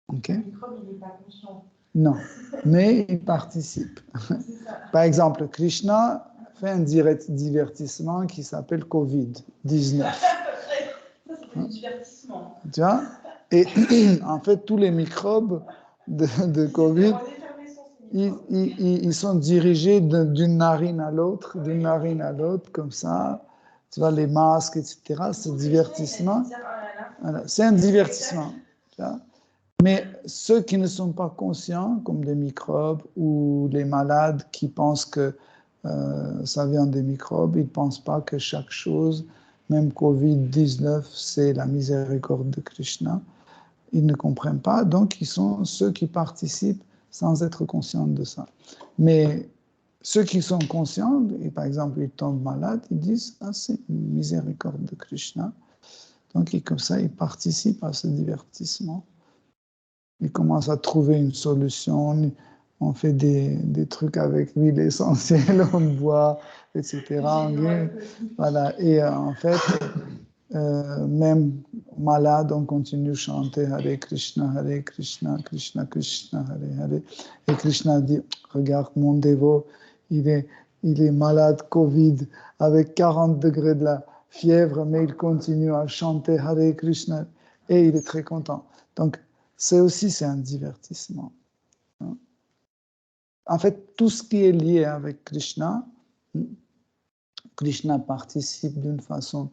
Ok? Le microbe, il n'est pas conscient. Non, mais il participe. Par exemple, Krishna fait un divertissement qui s'appelle Covid-19. Ça, c'est du divertissement. Tu vois? Et en fait, tous les microbes de Covid, ils sont dirigés d'une narine à l'autre, comme ça. Tu vois, les masques, etc. C'est divertissement. Voilà, c'est un divertissement. Tu vois? Mais ceux qui ne sont pas conscients, comme des microbes ou les malades qui pensent que ça vient des microbes, ils ne pensent pas que chaque chose, même Covid-19, c'est la miséricorde de Krishna. Ils ne comprennent pas, donc ils sont ceux qui participent sans être conscients de ça. Mais ceux qui sont conscients, et par exemple ils tombent malades, ils disent « Ah, c'est une miséricorde de Krishna ». Donc comme ça, ils participent à ce divertissement. Ils commencent à trouver une solution, on fait des trucs avec l'huile essentielle, on boit, etc. Voilà. Et en fait, même malade, on continue de chanter Hare Krishna, Krishna Krishna, Hare Hare. Et Krishna dit, regarde mon dévot, il est malade Covid avec 40 degrés de la fièvre, mais il continue à chanter Hare Krishna et il est très content. Donc, c'est un divertissement. En fait, tout ce qui est lié avec Krishna, Krishna participe d'une façon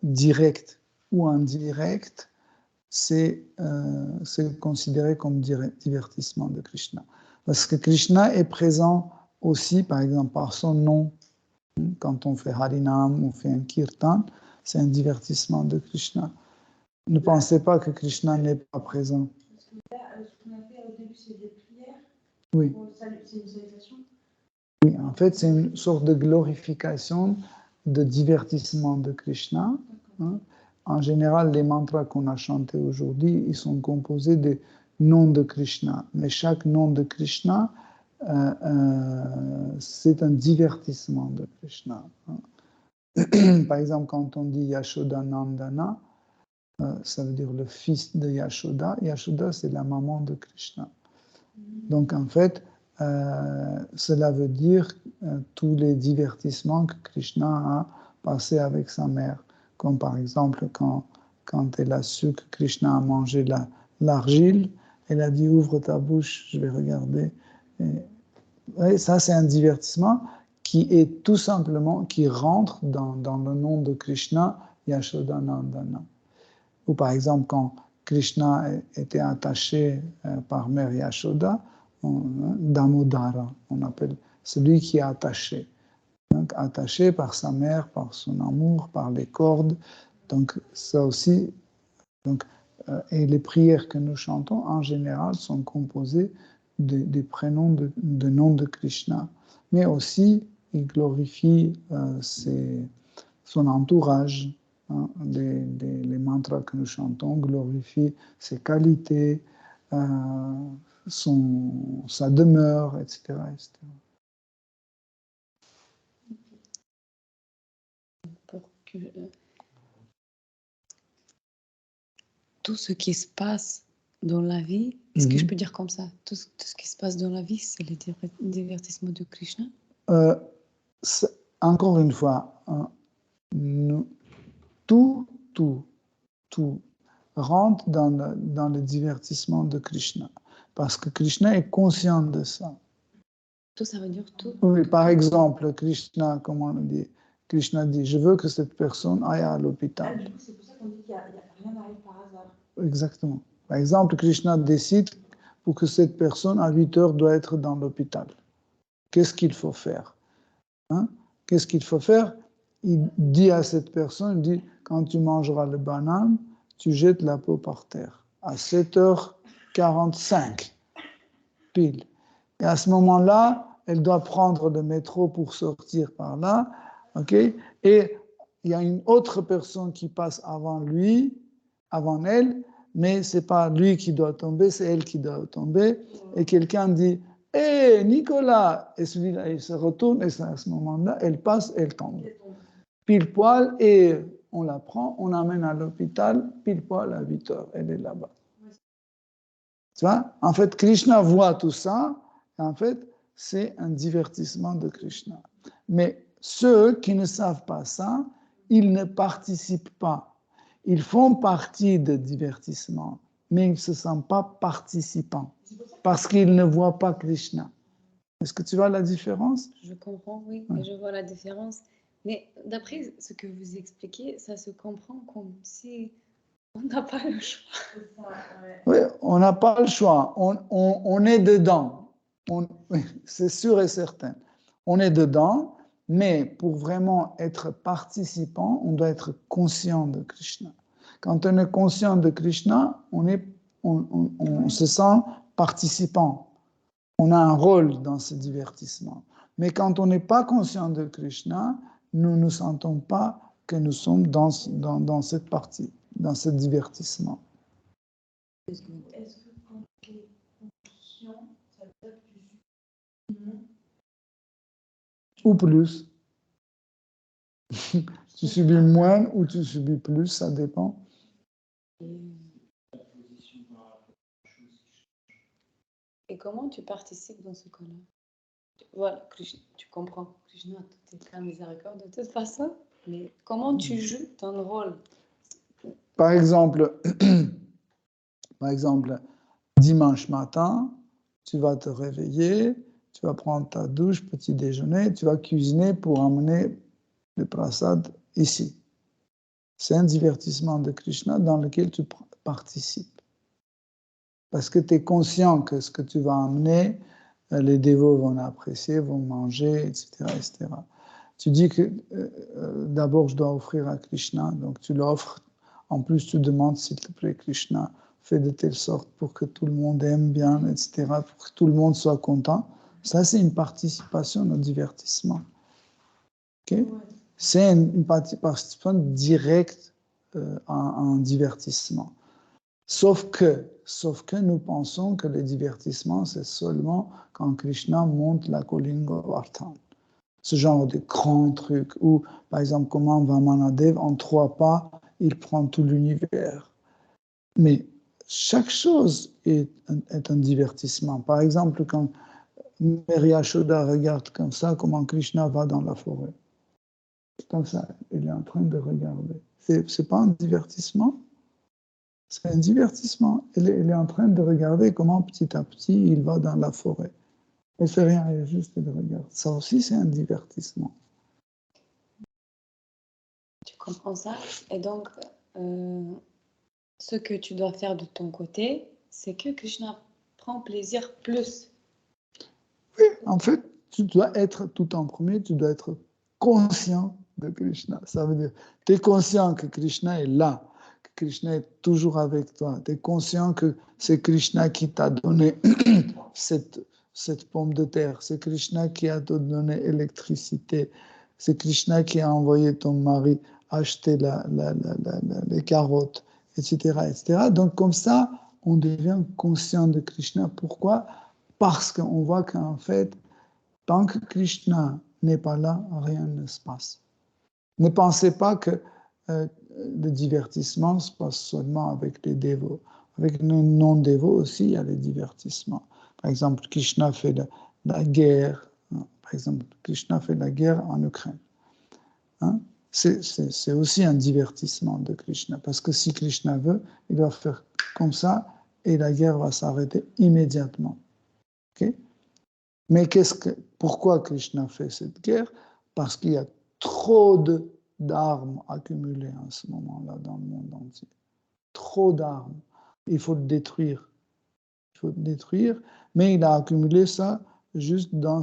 directe ou indirecte, c'est considéré comme divertissement de Krishna. Parce que Krishna est présent aussi, par exemple, par son nom. Quand on fait Harinam, on fait un Kirtan, c'est un divertissement de Krishna. Ne pensez pas que Krishna n'est pas présent. Ce qu'on a fait au début, c'est des prières. Oui. C'est une salutation. Oui, en fait, c'est une sorte de glorification, de divertissement de Krishna. En général, les mantras qu'on a chantés aujourd'hui, ils sont composés des noms de Krishna. Mais chaque nom de Krishna, c'est un divertissement de Krishna. Par exemple, quand on dit Yashoda Nandana, ça veut dire le fils de Yashoda. Yashoda, c'est la maman de Krishna. Donc, en fait, cela veut dire tous les divertissements que Krishna a passés avec sa mère. Comme par exemple, quand elle a su que Krishna a mangé l'argile, elle a dit ouvre ta bouche, je vais regarder. Et ça, c'est un divertissement qui est tout simplement, qui rentre dans le nom de Krishna, Yashodanandana. Ou par exemple, quand Krishna était attaché par mère Yashoda, Damodara, on appelle celui qui est attaché. Donc, attaché par sa mère, par son amour, par les cordes. Donc, ça aussi. Donc, et les prières que nous chantons, en général, sont composées des prénoms de noms de Krishna. Mais aussi, il glorifie son entourage. Hein, les mantras que nous chantons glorifient ses qualités, sa demeure, etc., etc. Pour que tout ce qui se passe dans la vie, est-ce que je peux dire comme ça, tout ce qui se passe dans la vie, c'est le divertissement de Krishna? Encore une fois, tout rentre dans le divertissement de Krishna, parce que Krishna est conscient de ça. Tout, ça veut dire tout? Oui, par exemple, Krishna, comment on dit? Krishna dit, je veux que cette personne aille à l'hôpital. Du coup, c'est pour ça qu'on dit qu'il n'y a rien n'arrive par hasard. Exactement. Par exemple, Krishna décide pour que cette personne, à 8 heures, doit être dans l'hôpital. Qu'est-ce qu'il faut faire? Hein? Qu'est-ce qu'il faut faire? Il dit à cette personne, il dit, quand tu mangeras le banane, tu jettes la peau par terre. À 7h45, pile. Et à ce moment-là, elle doit prendre le métro pour sortir par là. Okay? Et il y a une autre personne qui passe avant lui, avant elle, mais ce n'est pas lui qui doit tomber, c'est elle qui doit tomber. Et quelqu'un dit, hé, Nicolas! Et celui-là, il se retourne, et à ce moment-là, elle passe, elle tombe. Pile poil, et on la prend, on l'amène à l'hôpital, pile poil à 8 heures, elle est là-bas. Tu vois? En fait, Krishna voit tout ça, et en fait, c'est un divertissement de Krishna. Mais ceux qui ne savent pas ça, ils ne participent pas. Ils font partie de divertissement, mais ils ne se sentent pas participants, parce qu'ils ne voient pas Krishna. Est-ce que tu vois la différence? Je comprends, oui, Ouais. et je vois la différence. Mais d'après ce que vous expliquez, ça se comprend comme si on n'a pas le choix. Oui, on n'a pas le choix. On est dedans. C'est sûr et certain. On est dedans, mais pour vraiment être participant, on doit être conscient de Krishna. Quand on est conscient de Krishna, on se sent participant. On a un rôle dans ce divertissement. Mais quand on n'est pas conscient de Krishna, nous ne sentons pas que nous sommes dans cette partie, dans ce divertissement. Est-ce que quand tu es conscient, ça veut dire que tu subis Ou plus. Tu subis moins ou tu subis plus, ça dépend. Et comment tu participes dans ce cas-là? Voilà, Krishna, tu comprends, Krishna, tout est plein de miséricorde de toute façon, mais comment tu joues ton rôle? Par exemple, dimanche matin, tu vas te réveiller, tu vas prendre ta douche, petit déjeuner, tu vas cuisiner pour amener le prasad ici. C'est un divertissement de Krishna dans lequel tu participes. Parce que tu es conscient que ce que tu vas amener, les dévots vont apprécier, vont manger, etc. etc. Tu dis que d'abord je dois offrir à Krishna, donc tu l'offres. En plus, tu demandes, s'il te plaît, Krishna, fais de telle sorte pour que tout le monde aime bien, etc., pour que tout le monde soit content. Ça, c'est une participation au divertissement. Okay? C'est une participation directe en divertissement. Sauf que nous pensons que le divertissement, c'est seulement quand Krishna monte la Kalinga Vardhan. Ce genre de grands trucs où, par exemple, comment Vamanadev, en 3 pas, il prend tout l'univers. Mais chaque chose est un divertissement. Par exemple, quand Mère Yashoda regarde comme ça, comment Krishna va dans la forêt. Comme ça, il est en train de regarder. C'est pas un divertissement? C'est un divertissement. Elle est en train de regarder comment petit à petit il va dans la forêt. Elle ne fait rien, elle juste elle regarde. Ça aussi, c'est un divertissement. Tu comprends ça? Et donc, ce que tu dois faire de ton côté, c'est que Krishna prend plaisir plus. Oui, en fait, tu dois être tout en premier, tu dois être conscient de Krishna. Ça veut dire, tu es conscient que Krishna est là, que Krishna est toujours avec toi. Tu es conscient que c'est Krishna qui t'a donné cette pomme de terre. C'est Krishna qui a te donné l'électricité. C'est Krishna qui a envoyé ton mari acheter les carottes, etc., etc. Donc, comme ça, on devient conscient de Krishna. Pourquoi? Parce qu'on voit qu'en fait, tant que Krishna n'est pas là, rien ne se passe. Ne pensez pas que le divertissement se passe seulement avec les dévots. Avec les non-dévots aussi, il y a les divertissements. Par exemple, Krishna fait la guerre. Par exemple, Krishna fait la guerre en Ukraine. Hein? C'est aussi un divertissement de Krishna. Parce que si Krishna veut, il va faire comme ça et la guerre va s'arrêter immédiatement. Okay? Mais pourquoi Krishna fait cette guerre? Parce qu'il y a trop d'armes accumulées en ce moment-là dans le monde entier. Trop d'armes. Il faut le détruire. Il faut le détruire, mais il a accumulé ça juste dans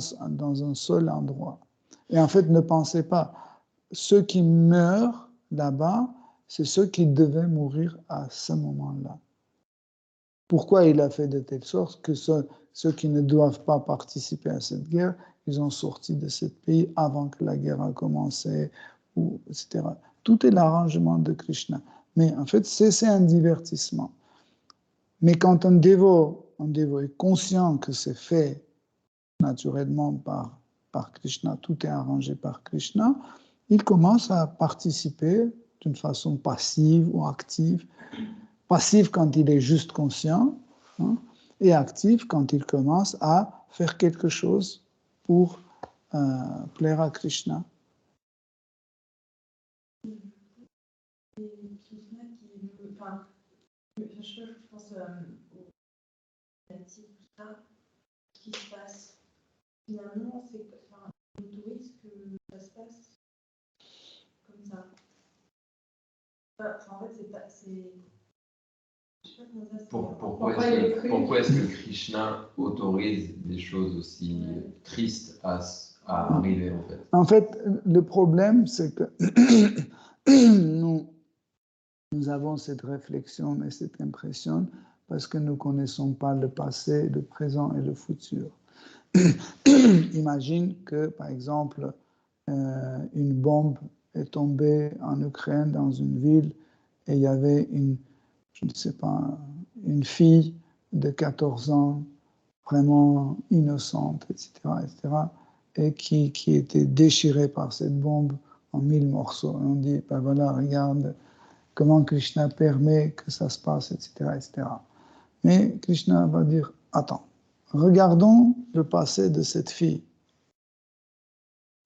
un seul endroit. Et en fait, ne pensez pas, ceux qui meurent là-bas, c'est ceux qui devaient mourir à ce moment-là. Pourquoi il a fait de telle sorte que ceux qui ne doivent pas participer à cette guerre, ils ont sorti de ce pays avant que la guerre a commencé, etc. Tout est l'arrangement de Krishna. Mais en fait, c'est un divertissement. Mais quand un dévot est conscient que c'est fait naturellement par Krishna, tout est arrangé par Krishna, il commence à participer d'une façon passive ou active. Passive quand il est juste conscient, hein, et actif quand il commence à faire quelque chose pour plaire à Krishna. Et Krishna je pense au natif, tout ça, ce qui se passe. Finalement, on autorise que ça se passe comme ça. En fait, Pourquoi est-ce que Krishna autorise des choses aussi tristes à arriver en fait? En fait, le problème, c'est que nous avons cette réflexion et cette impression parce que nous ne connaissons pas le passé, le présent et le futur. Imagine que, par exemple, une bombe est tombée en Ukraine, dans une ville, et il y avait une fille de 14 ans, vraiment innocente, etc., et qui était déchirée par cette bombe en 1000 morceaux. Et on dit, ben voilà, regarde comment Krishna permet que ça se passe, etc., etc. Mais Krishna va dire, attends, regardons le passé de cette fille.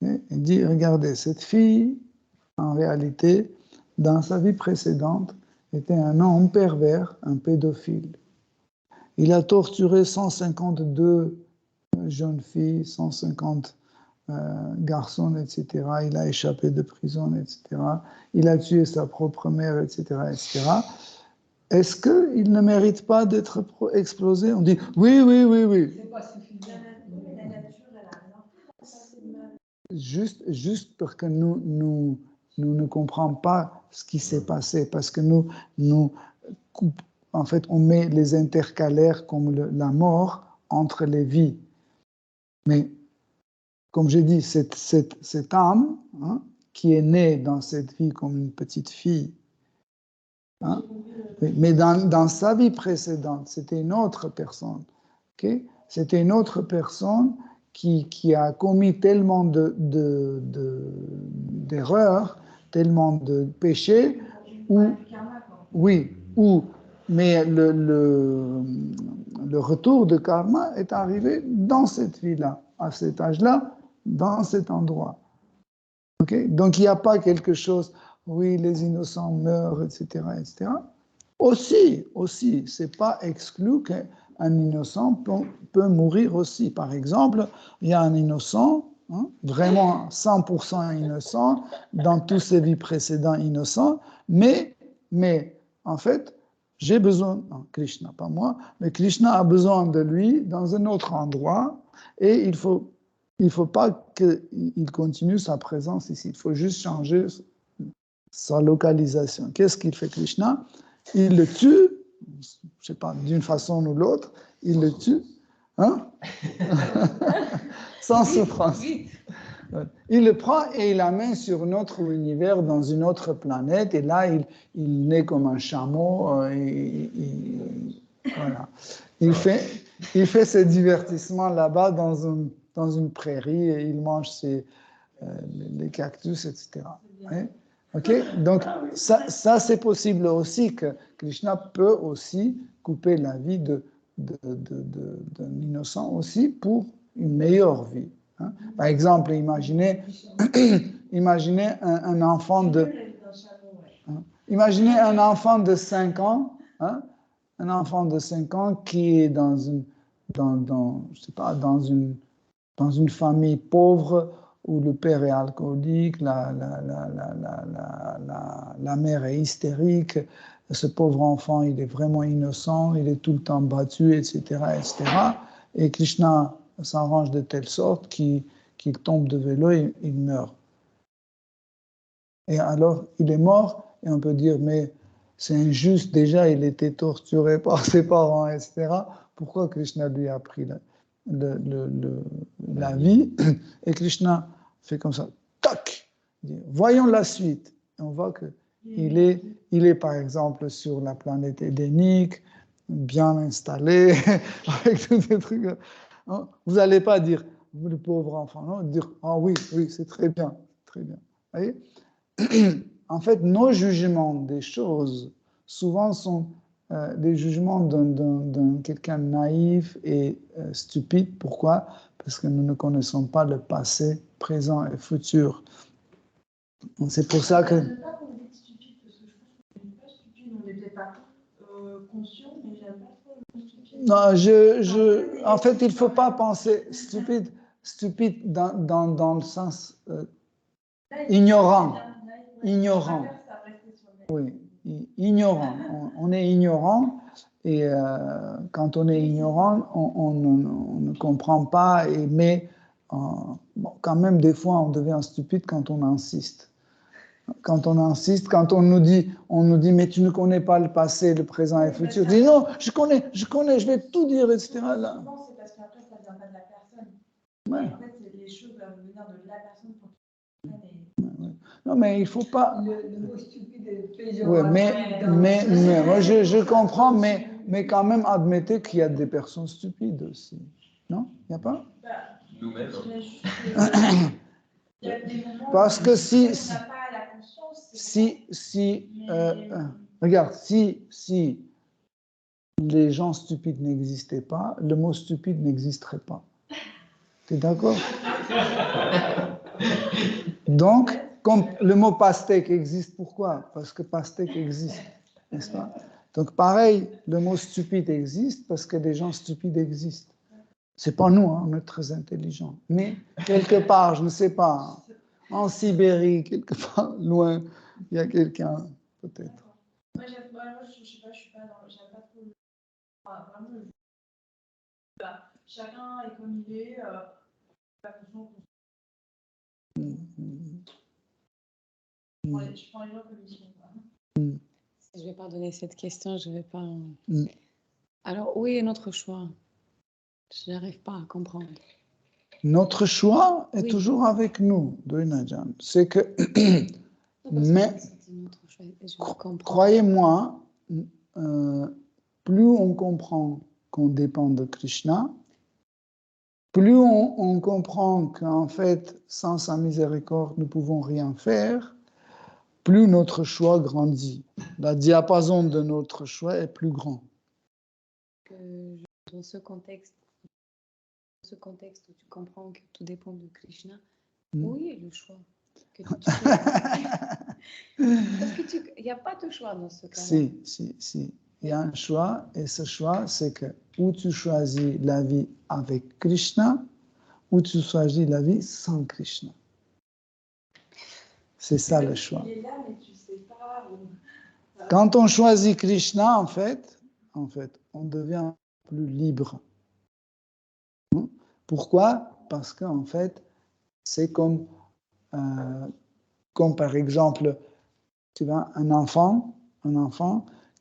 Il dit, regardez, cette fille, en réalité, dans sa vie précédente, était un homme pervers, un pédophile. Il a torturé 152 jeunes filles, 150 garçons, etc. Il a échappé de prison, etc. Il a tué sa propre mère, etc., etc. Est-ce qu'il ne mérite pas d'être explosé? On dit, oui. C'est pas suffisant. La nature, elle a rien fait de mal. Juste parce que nous ne comprenons pas ce qui s'est passé, parce que en fait, on met les intercalaires comme la mort entre les vies. Mais, comme j'ai dit, cette âme, hein, qui est née dans cette vie comme une petite fille, hein, mais dans sa vie précédente, c'était une autre personne. Okay? C'était une autre personne qui a commis tellement d'erreurs, tellement de péchés, mais le retour de karma est arrivé dans cette vie-là, à cet âge-là, dans cet endroit. Okay? Donc il n'y a pas quelque chose, oui, les innocents meurent, etc., etc. Aussi, c'est pas exclu qu'un innocent peut mourir aussi. Par exemple, il y a un innocent, hein, vraiment 100% innocent, dans toutes ses vies précédentes innocent, mais en fait, j'ai besoin, non, Krishna, pas moi, mais Krishna a besoin de lui dans un autre endroit, et il faut pas qu'il continue sa présence ici, il faut juste changer sa localisation. Qu'est-ce qu'il fait Krishna? Il le tue, je sais pas, d'une façon ou l'autre, il le tue, hein? Sans souffrance. Il le prend et il l'amène sur notre univers, dans une autre planète, et là, il naît comme un chameau, voilà. Il fait ses divertissements là-bas dans une prairie, et il mange les cactus, etc. Hein? Ok, donc ça c'est possible aussi que Krishna peut aussi couper la vie d'un innocent aussi pour une meilleure vie. Hein. Par exemple, imaginez un enfant de imaginez un enfant de 5 ans, hein, un enfant de 5 ans qui est dans une famille pauvre où le père est alcoolique, la mère est hystérique, ce pauvre enfant, il est vraiment innocent, il est tout le temps battu, etc., etc. Et Krishna s'arrange de telle sorte qu'il tombe de vélo et il meurt. Et alors, il est mort, et on peut dire, mais c'est injuste, déjà, il était torturé par ses parents, etc. Pourquoi Krishna lui a pris la vie? Et Krishna fait comme ça, tac, voyons la suite. Et on voit qu'il est par exemple sur la planète édénique, bien installé, avec tous ces trucs. Vous n'allez pas dire, le pauvre enfant, non, dire, ah oui, c'est très bien, très bien. Vous voyez? En fait, nos jugements des choses, souvent, sont des jugements d'un quelqu'un naïf et stupide. Pourquoi? Parce que nous ne connaissons pas le passé, présent et futur. C'est pour ça que... Je ne pas qu'on dit stupide, parce que je pense qu'on n'est pas stupide, on n'est peut-être pas conscient, mais j'aime pas trop le stupide. Non, en fait, il ne faut pas penser stupide dans le sens ignorant. Ignorant. Oui, ignorant. On est ignorant et quand on est ignorant, on ne comprend pas. Mais quand même, des fois, on devient stupide quand on insiste. Quand on insiste, quand on nous dit, mais tu ne connais pas le passé, le présent et le futur. Je dis non, je connais, je vais tout dire, etc. Là. Souvent, c'est parce qu'après, ça ne vient pas de la personne. Ouais. En fait, les choses doivent venir de la personne pour non, mais il ne faut pas... Le mot stupide est péjoratif. Oui, mais moi, je comprends, mais quand même, admettez qu'il y a des personnes stupides aussi. Non? Il n'y a pas? Nous-mêmes. Il y a des moments Parce que si n'a pas la conscience. Regarde, si les gens stupides n'existaient pas, le mot stupide n'existerait pas. Tu es d'accord? Donc, comme le mot pastèque existe, pourquoi? Parce que pastèque existe, n'est-ce pas? Donc, pareil, le mot stupide existe parce que des gens stupides existent. C'est pas nous, hein, on est très intelligents. Mais quelque part, je ne sais pas, en Sibérie, quelque part loin, il y a quelqu'un, peut-être. Moi, je sais pas, je suis pas dans, j'aime pas trop. Enfin, vraiment, chacun est comme il est. Pas conscient. Je prends les gens comme ils sont. Si je vais pardonner cette question, je vais pas. Alors, où est notre choix? Je n'arrive pas à comprendre. Notre choix est toujours avec nous, Doinajan. C'est que, mais croyez-moi, plus on comprend qu'on dépend de Krishna, plus on comprend qu'en fait, sans sa miséricorde, nous ne pouvons rien faire, plus notre choix grandit. La diapason de notre choix est plus grand. Dans ce contexte où tu comprends que tout dépend de Krishna, où est le choix que tu fais? Parce qu'il n'y a pas de choix dans ce cas-là. Si. Il y a un choix, et ce choix, c'est que ou tu choisis la vie avec Krishna, ou tu choisis la vie sans Krishna. C'est ça le choix. Il est là, mais tu sais pas. Quand on choisit Krishna, en fait, on devient plus libre. Pourquoi? Parce qu'en fait, c'est comme par exemple, tu vois, un enfant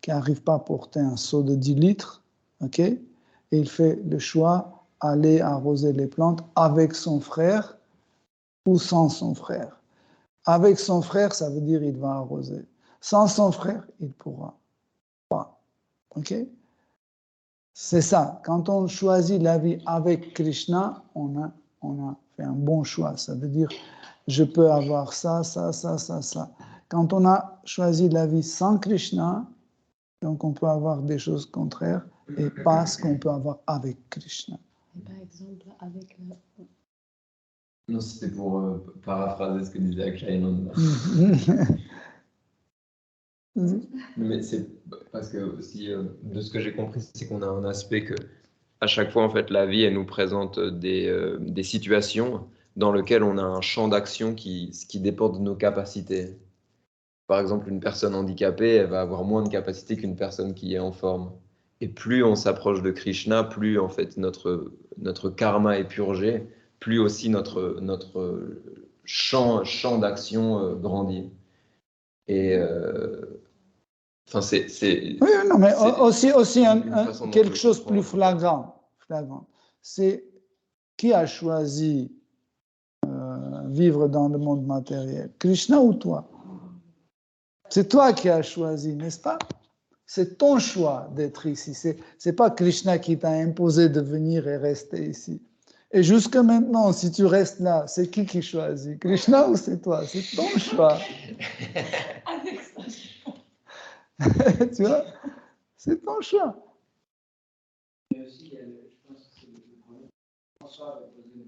qui n'arrive pas à porter un seau de 10 litres, ok? Et il fait le choix d'aller arroser les plantes avec son frère ou sans son frère. Avec son frère, ça veut dire qu'il va arroser. Sans son frère, il ne pourra pas. Ok? C'est ça. Quand on choisit la vie avec Krishna, on a fait un bon choix. Ça veut dire, je peux avoir ça. Quand on a choisi la vie sans Krishna, donc on peut avoir des choses contraires et pas ce qu'on peut avoir avec Krishna. Et par exemple, avec Non, c'était pour paraphraser ce que disait Akshayananda. Mais c'est parce que aussi, de ce que j'ai compris, c'est qu'on a un aspect que à chaque fois, en fait, la vie, elle nous présente des situations dans lesquelles on a un champ d'action qui dépend de nos capacités. Par exemple, une personne handicapée, elle va avoir moins de capacités qu'une personne qui est en forme. Et plus on s'approche de Krishna, plus en fait notre karma est purgé, plus aussi notre champ d'action grandit. Et enfin, oui, non, mais aussi quelque je chose comprends. plus flagrant. C'est qui a choisi vivre dans le monde matériel, Krishna ou toi? C'est toi qui as choisi, n'est-ce pas? C'est ton choix d'être ici. C'est pas Krishna qui t'a imposé de venir et rester ici. Et jusqu'à maintenant, si tu restes là, c'est qui choisit? Krishna ou c'est toi? C'est ton choix. avec ça. Tu vois? C'est ton choix. Mais aussi, je pense que c'est le problème. François avait posé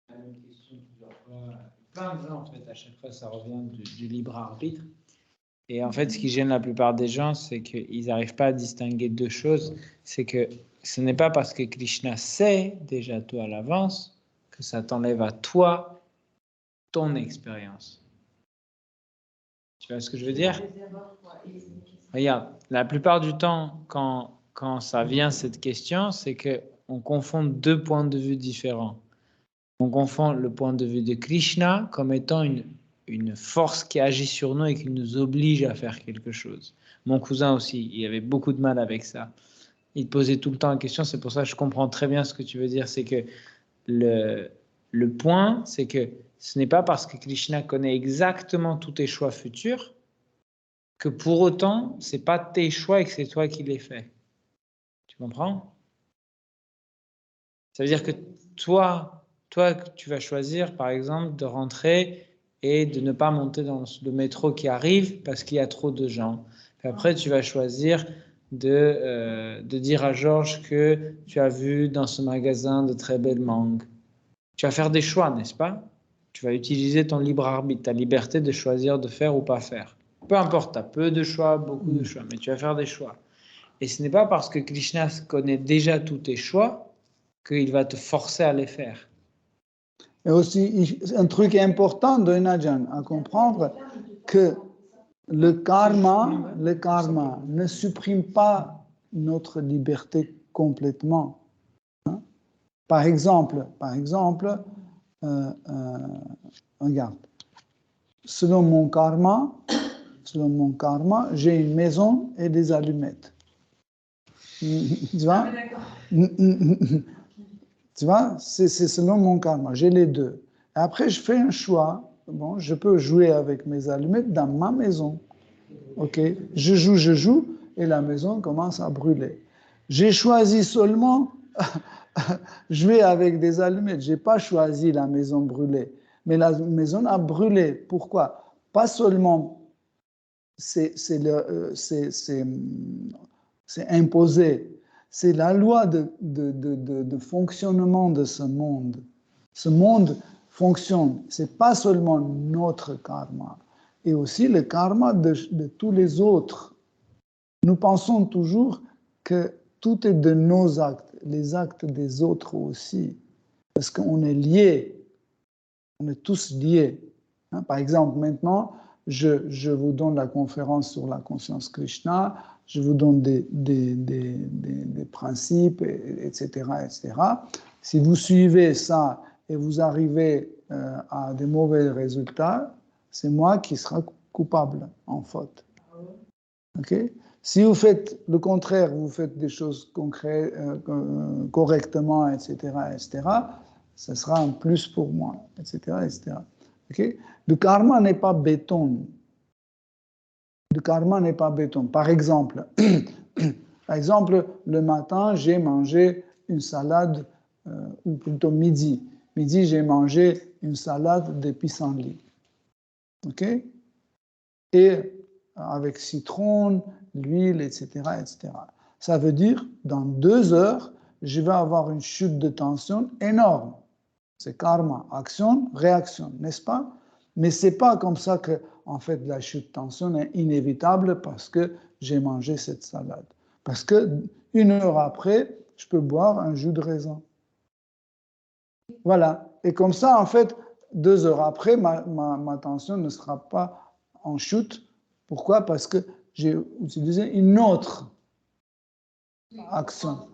la même question plusieurs fois. Plein de gens, en fait, à chaque fois, ça revient du libre arbitre. Et en fait, ce qui gêne la plupart des gens, c'est qu'ils n'arrivent pas à distinguer deux choses. C'est que ce n'est pas parce que Krishna sait déjà tout à l'avance que ça t'enlève à toi ton expérience. Tu vois ce que je veux dire? Regarde, la plupart du temps, quand ça vient cette question, c'est qu'on confond deux points de vue différents. On confond le point de vue de Krishna comme étant une force qui agit sur nous et qui nous oblige à faire quelque chose. Mon cousin aussi, il avait beaucoup de mal avec ça. Il posait tout le temps la question, c'est pour ça que je comprends très bien ce que tu veux dire, c'est que le point, c'est que ce n'est pas parce que Krishna connaît exactement tous tes choix futurs que pour autant, ce n'est pas tes choix et que c'est toi qui les fais. Tu comprends? Ça veut dire que toi, tu vas choisir, par exemple, de rentrer et de ne pas monter dans le métro qui arrive parce qu'il y a trop de gens. Puis après, tu vas choisir de dire à Georges que tu as vu dans ce magasin de très belles mangues. Tu vas faire des choix, n'est-ce pas? Tu vas utiliser ton libre arbitre, ta liberté de choisir de faire ou pas faire. Peu importe, tu as peu de choix, beaucoup de choix, mais tu vas faire des choix. Et ce n'est pas parce que Krishna connaît déjà tous tes choix qu'il va te forcer à les faire. Et aussi, un truc important de Najan à comprendre, que le karma ne supprime pas notre liberté complètement. Par exemple, regarde, selon mon karma, j'ai une maison et des allumettes. Tu vois? Tu vois, c'est selon mon karma, j'ai les deux. Après, je fais un choix. Bon, je peux jouer avec mes allumettes dans ma maison. Ok, je joue, et la maison commence à brûler. J'ai choisi seulement jouer avec des allumettes. J'ai pas choisi la maison brûlée, mais la maison a brûlé. Pourquoi? Pas seulement c'est imposé. C'est la loi de fonctionnement de ce monde. Ce monde fonctionne. Ce n'est pas seulement notre karma, et aussi le karma de tous les autres. Nous pensons toujours que tout est de nos actes, les actes des autres aussi, parce qu'on est liés, on est tous liés. Hein, par exemple, maintenant, je vous donne la conférence sur la conscience Krishna, je vous donne des principes, etc., etc. Si vous suivez ça et vous arrivez à des mauvais résultats, c'est moi qui serai coupable en faute. Okay? Si vous faites le contraire, vous faites des choses correctement, etc., etc., ça sera un plus pour moi, etc., etc. Okay? Le karma n'est pas béton. Le karma n'est pas béton. Par exemple, le matin, j'ai mangé une salade, ou plutôt midi. Midi, j'ai mangé une salade de pissenlit. OK? Et avec citron, l'huile, etc., etc. Ça veut dire, dans 2 heures, je vais avoir une chute de tension énorme. C'est karma, action, réaction, n'est-ce pas? Mais ce n'est pas comme ça que, en fait, la chute de tension est inévitable parce que j'ai mangé cette salade. Parce que 1 heure après, je peux boire un jus de raisin. Voilà. Et comme ça, en fait, 2 heures après, ma tension ne sera pas en chute. Pourquoi? Parce que j'ai utilisé une autre action.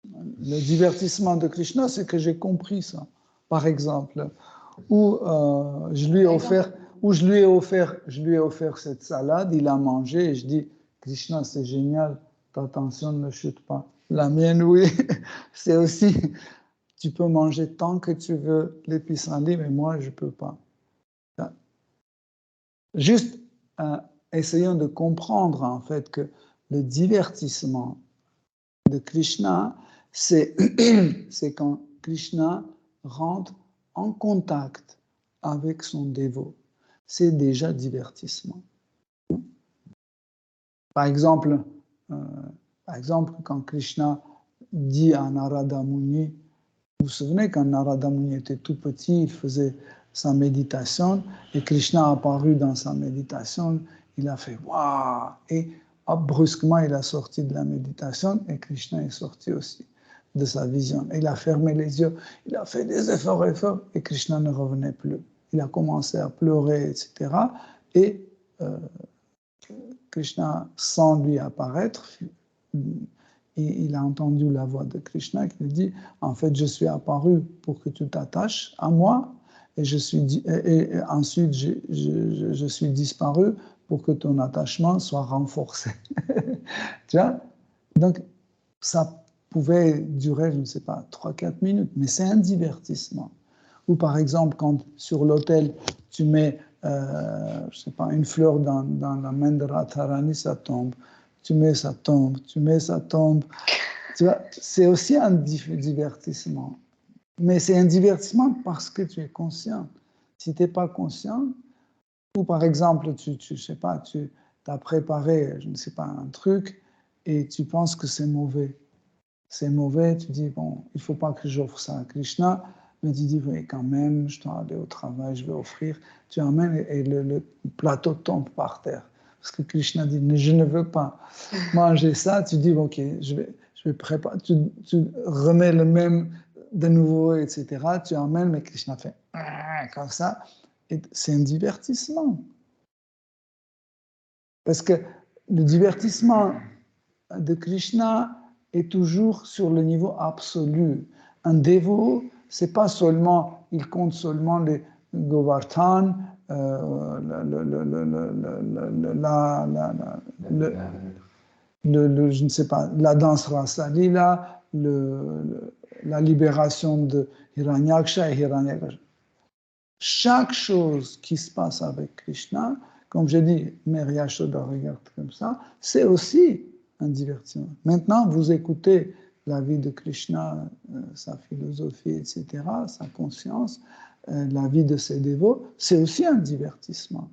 Le divertissement de Krishna, c'est que j'ai compris ça. Par exemple, où je lui ai offert cette salade, il a mangé et je dis, Krishna, c'est génial, ta tension ne chute pas. La mienne, oui, c'est aussi, tu peux manger tant que tu veux les pissenlits, mais moi, je ne peux pas. Juste essayons de comprendre en fait que le divertissement de Krishna, c'est quand Krishna rentre en contact avec son dévot. C'est déjà divertissement. Par exemple, quand Krishna dit à Narada Muni, vous vous souvenez quand Narada Muni était tout petit, il faisait sa méditation et Krishna a apparu dans sa méditation, il a fait « Waouh !» et brusquement il a sorti de la méditation et Krishna est sorti aussi de sa vision. Il a fermé les yeux, il a fait des efforts et Krishna ne revenait plus. Il a commencé à pleurer, etc. Et Krishna, sans lui apparaître, il a entendu la voix de Krishna qui lui dit « En fait, je suis apparu pour que tu t'attaches à moi et ensuite je suis disparu pour que ton attachement soit renforcé. » Tu vois? Donc, ça pouvait durer, je ne sais pas, 3-4 minutes, mais c'est un divertissement. Ou par exemple, quand sur l'autel, tu mets, je sais pas, une fleur dans la main de Radharani, ça tombe. Tu mets, ça tombe. Tu mets, ça tombe. Tu vois, c'est aussi un divertissement. Mais c'est un divertissement parce que tu es conscient. Si tu n'es pas conscient, ou par exemple, je sais pas, tu as préparé, je ne sais pas, un truc et tu penses que c'est mauvais. C'est mauvais, tu dis, bon, il ne faut pas que j'offre ça à Krishna, mais tu dis, oui, quand même, je dois aller au travail, je vais offrir. Tu emmènes et le plateau tombe par terre. Parce que Krishna dit, je ne veux pas manger ça. Tu dis, ok, je vais préparer. Tu remets le même de nouveau, etc. Tu emmènes, mais Krishna fait comme ça. Et c'est un divertissement. Parce que le divertissement de Krishna est toujours sur le niveau absolu. Un dévot, c'est pas seulement, il compte seulement les Govardhan, je ne sais pas, la danse Rasa Lila, la libération de Hiranyaksha et Hiranyakasha. Chaque chose qui se passe avec Krishna, comme je dis, Mère Yashoda regarde comme ça, c'est aussi un divertissement. Maintenant, vous écoutez la vie de Krishna, sa philosophie, etc., sa conscience, la vie de ses dévots, c'est aussi un divertissement.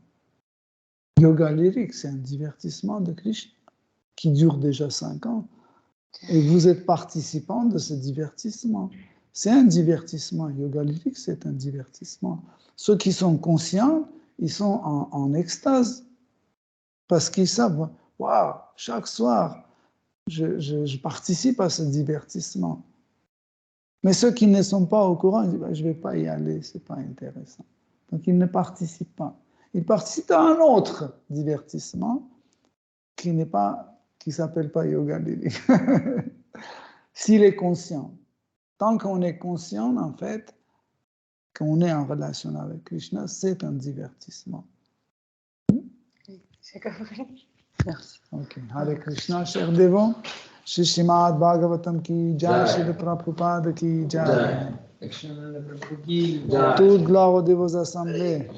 Yoga lyrique, c'est un divertissement de Krishna qui dure déjà 5 ans. Et vous êtes participant de ce divertissement. c'est un divertissement. Yoga lyrique, c'est un divertissement. Ceux qui sont conscients, ils sont en extase parce qu'ils savent, waouh, chaque soir, je participe à ce divertissement. Mais ceux qui ne sont pas au courant, ils disent, je ne vais pas y aller, ce n'est pas intéressant. Donc, ils ne participent pas. Ils participent à un autre divertissement qui ne s'appelle pas yoga lyrique. S'il est conscient. Tant qu'on est conscient, en fait, qu'on est en relation avec Krishna, c'est un divertissement. J'ai compris. Merci. Ok. Hare Krishna, chers dévots. Shri Srimad Bhagavatam ki jai, Shri Prabhupada ki jai. Toute gloire aux dévots assemblés.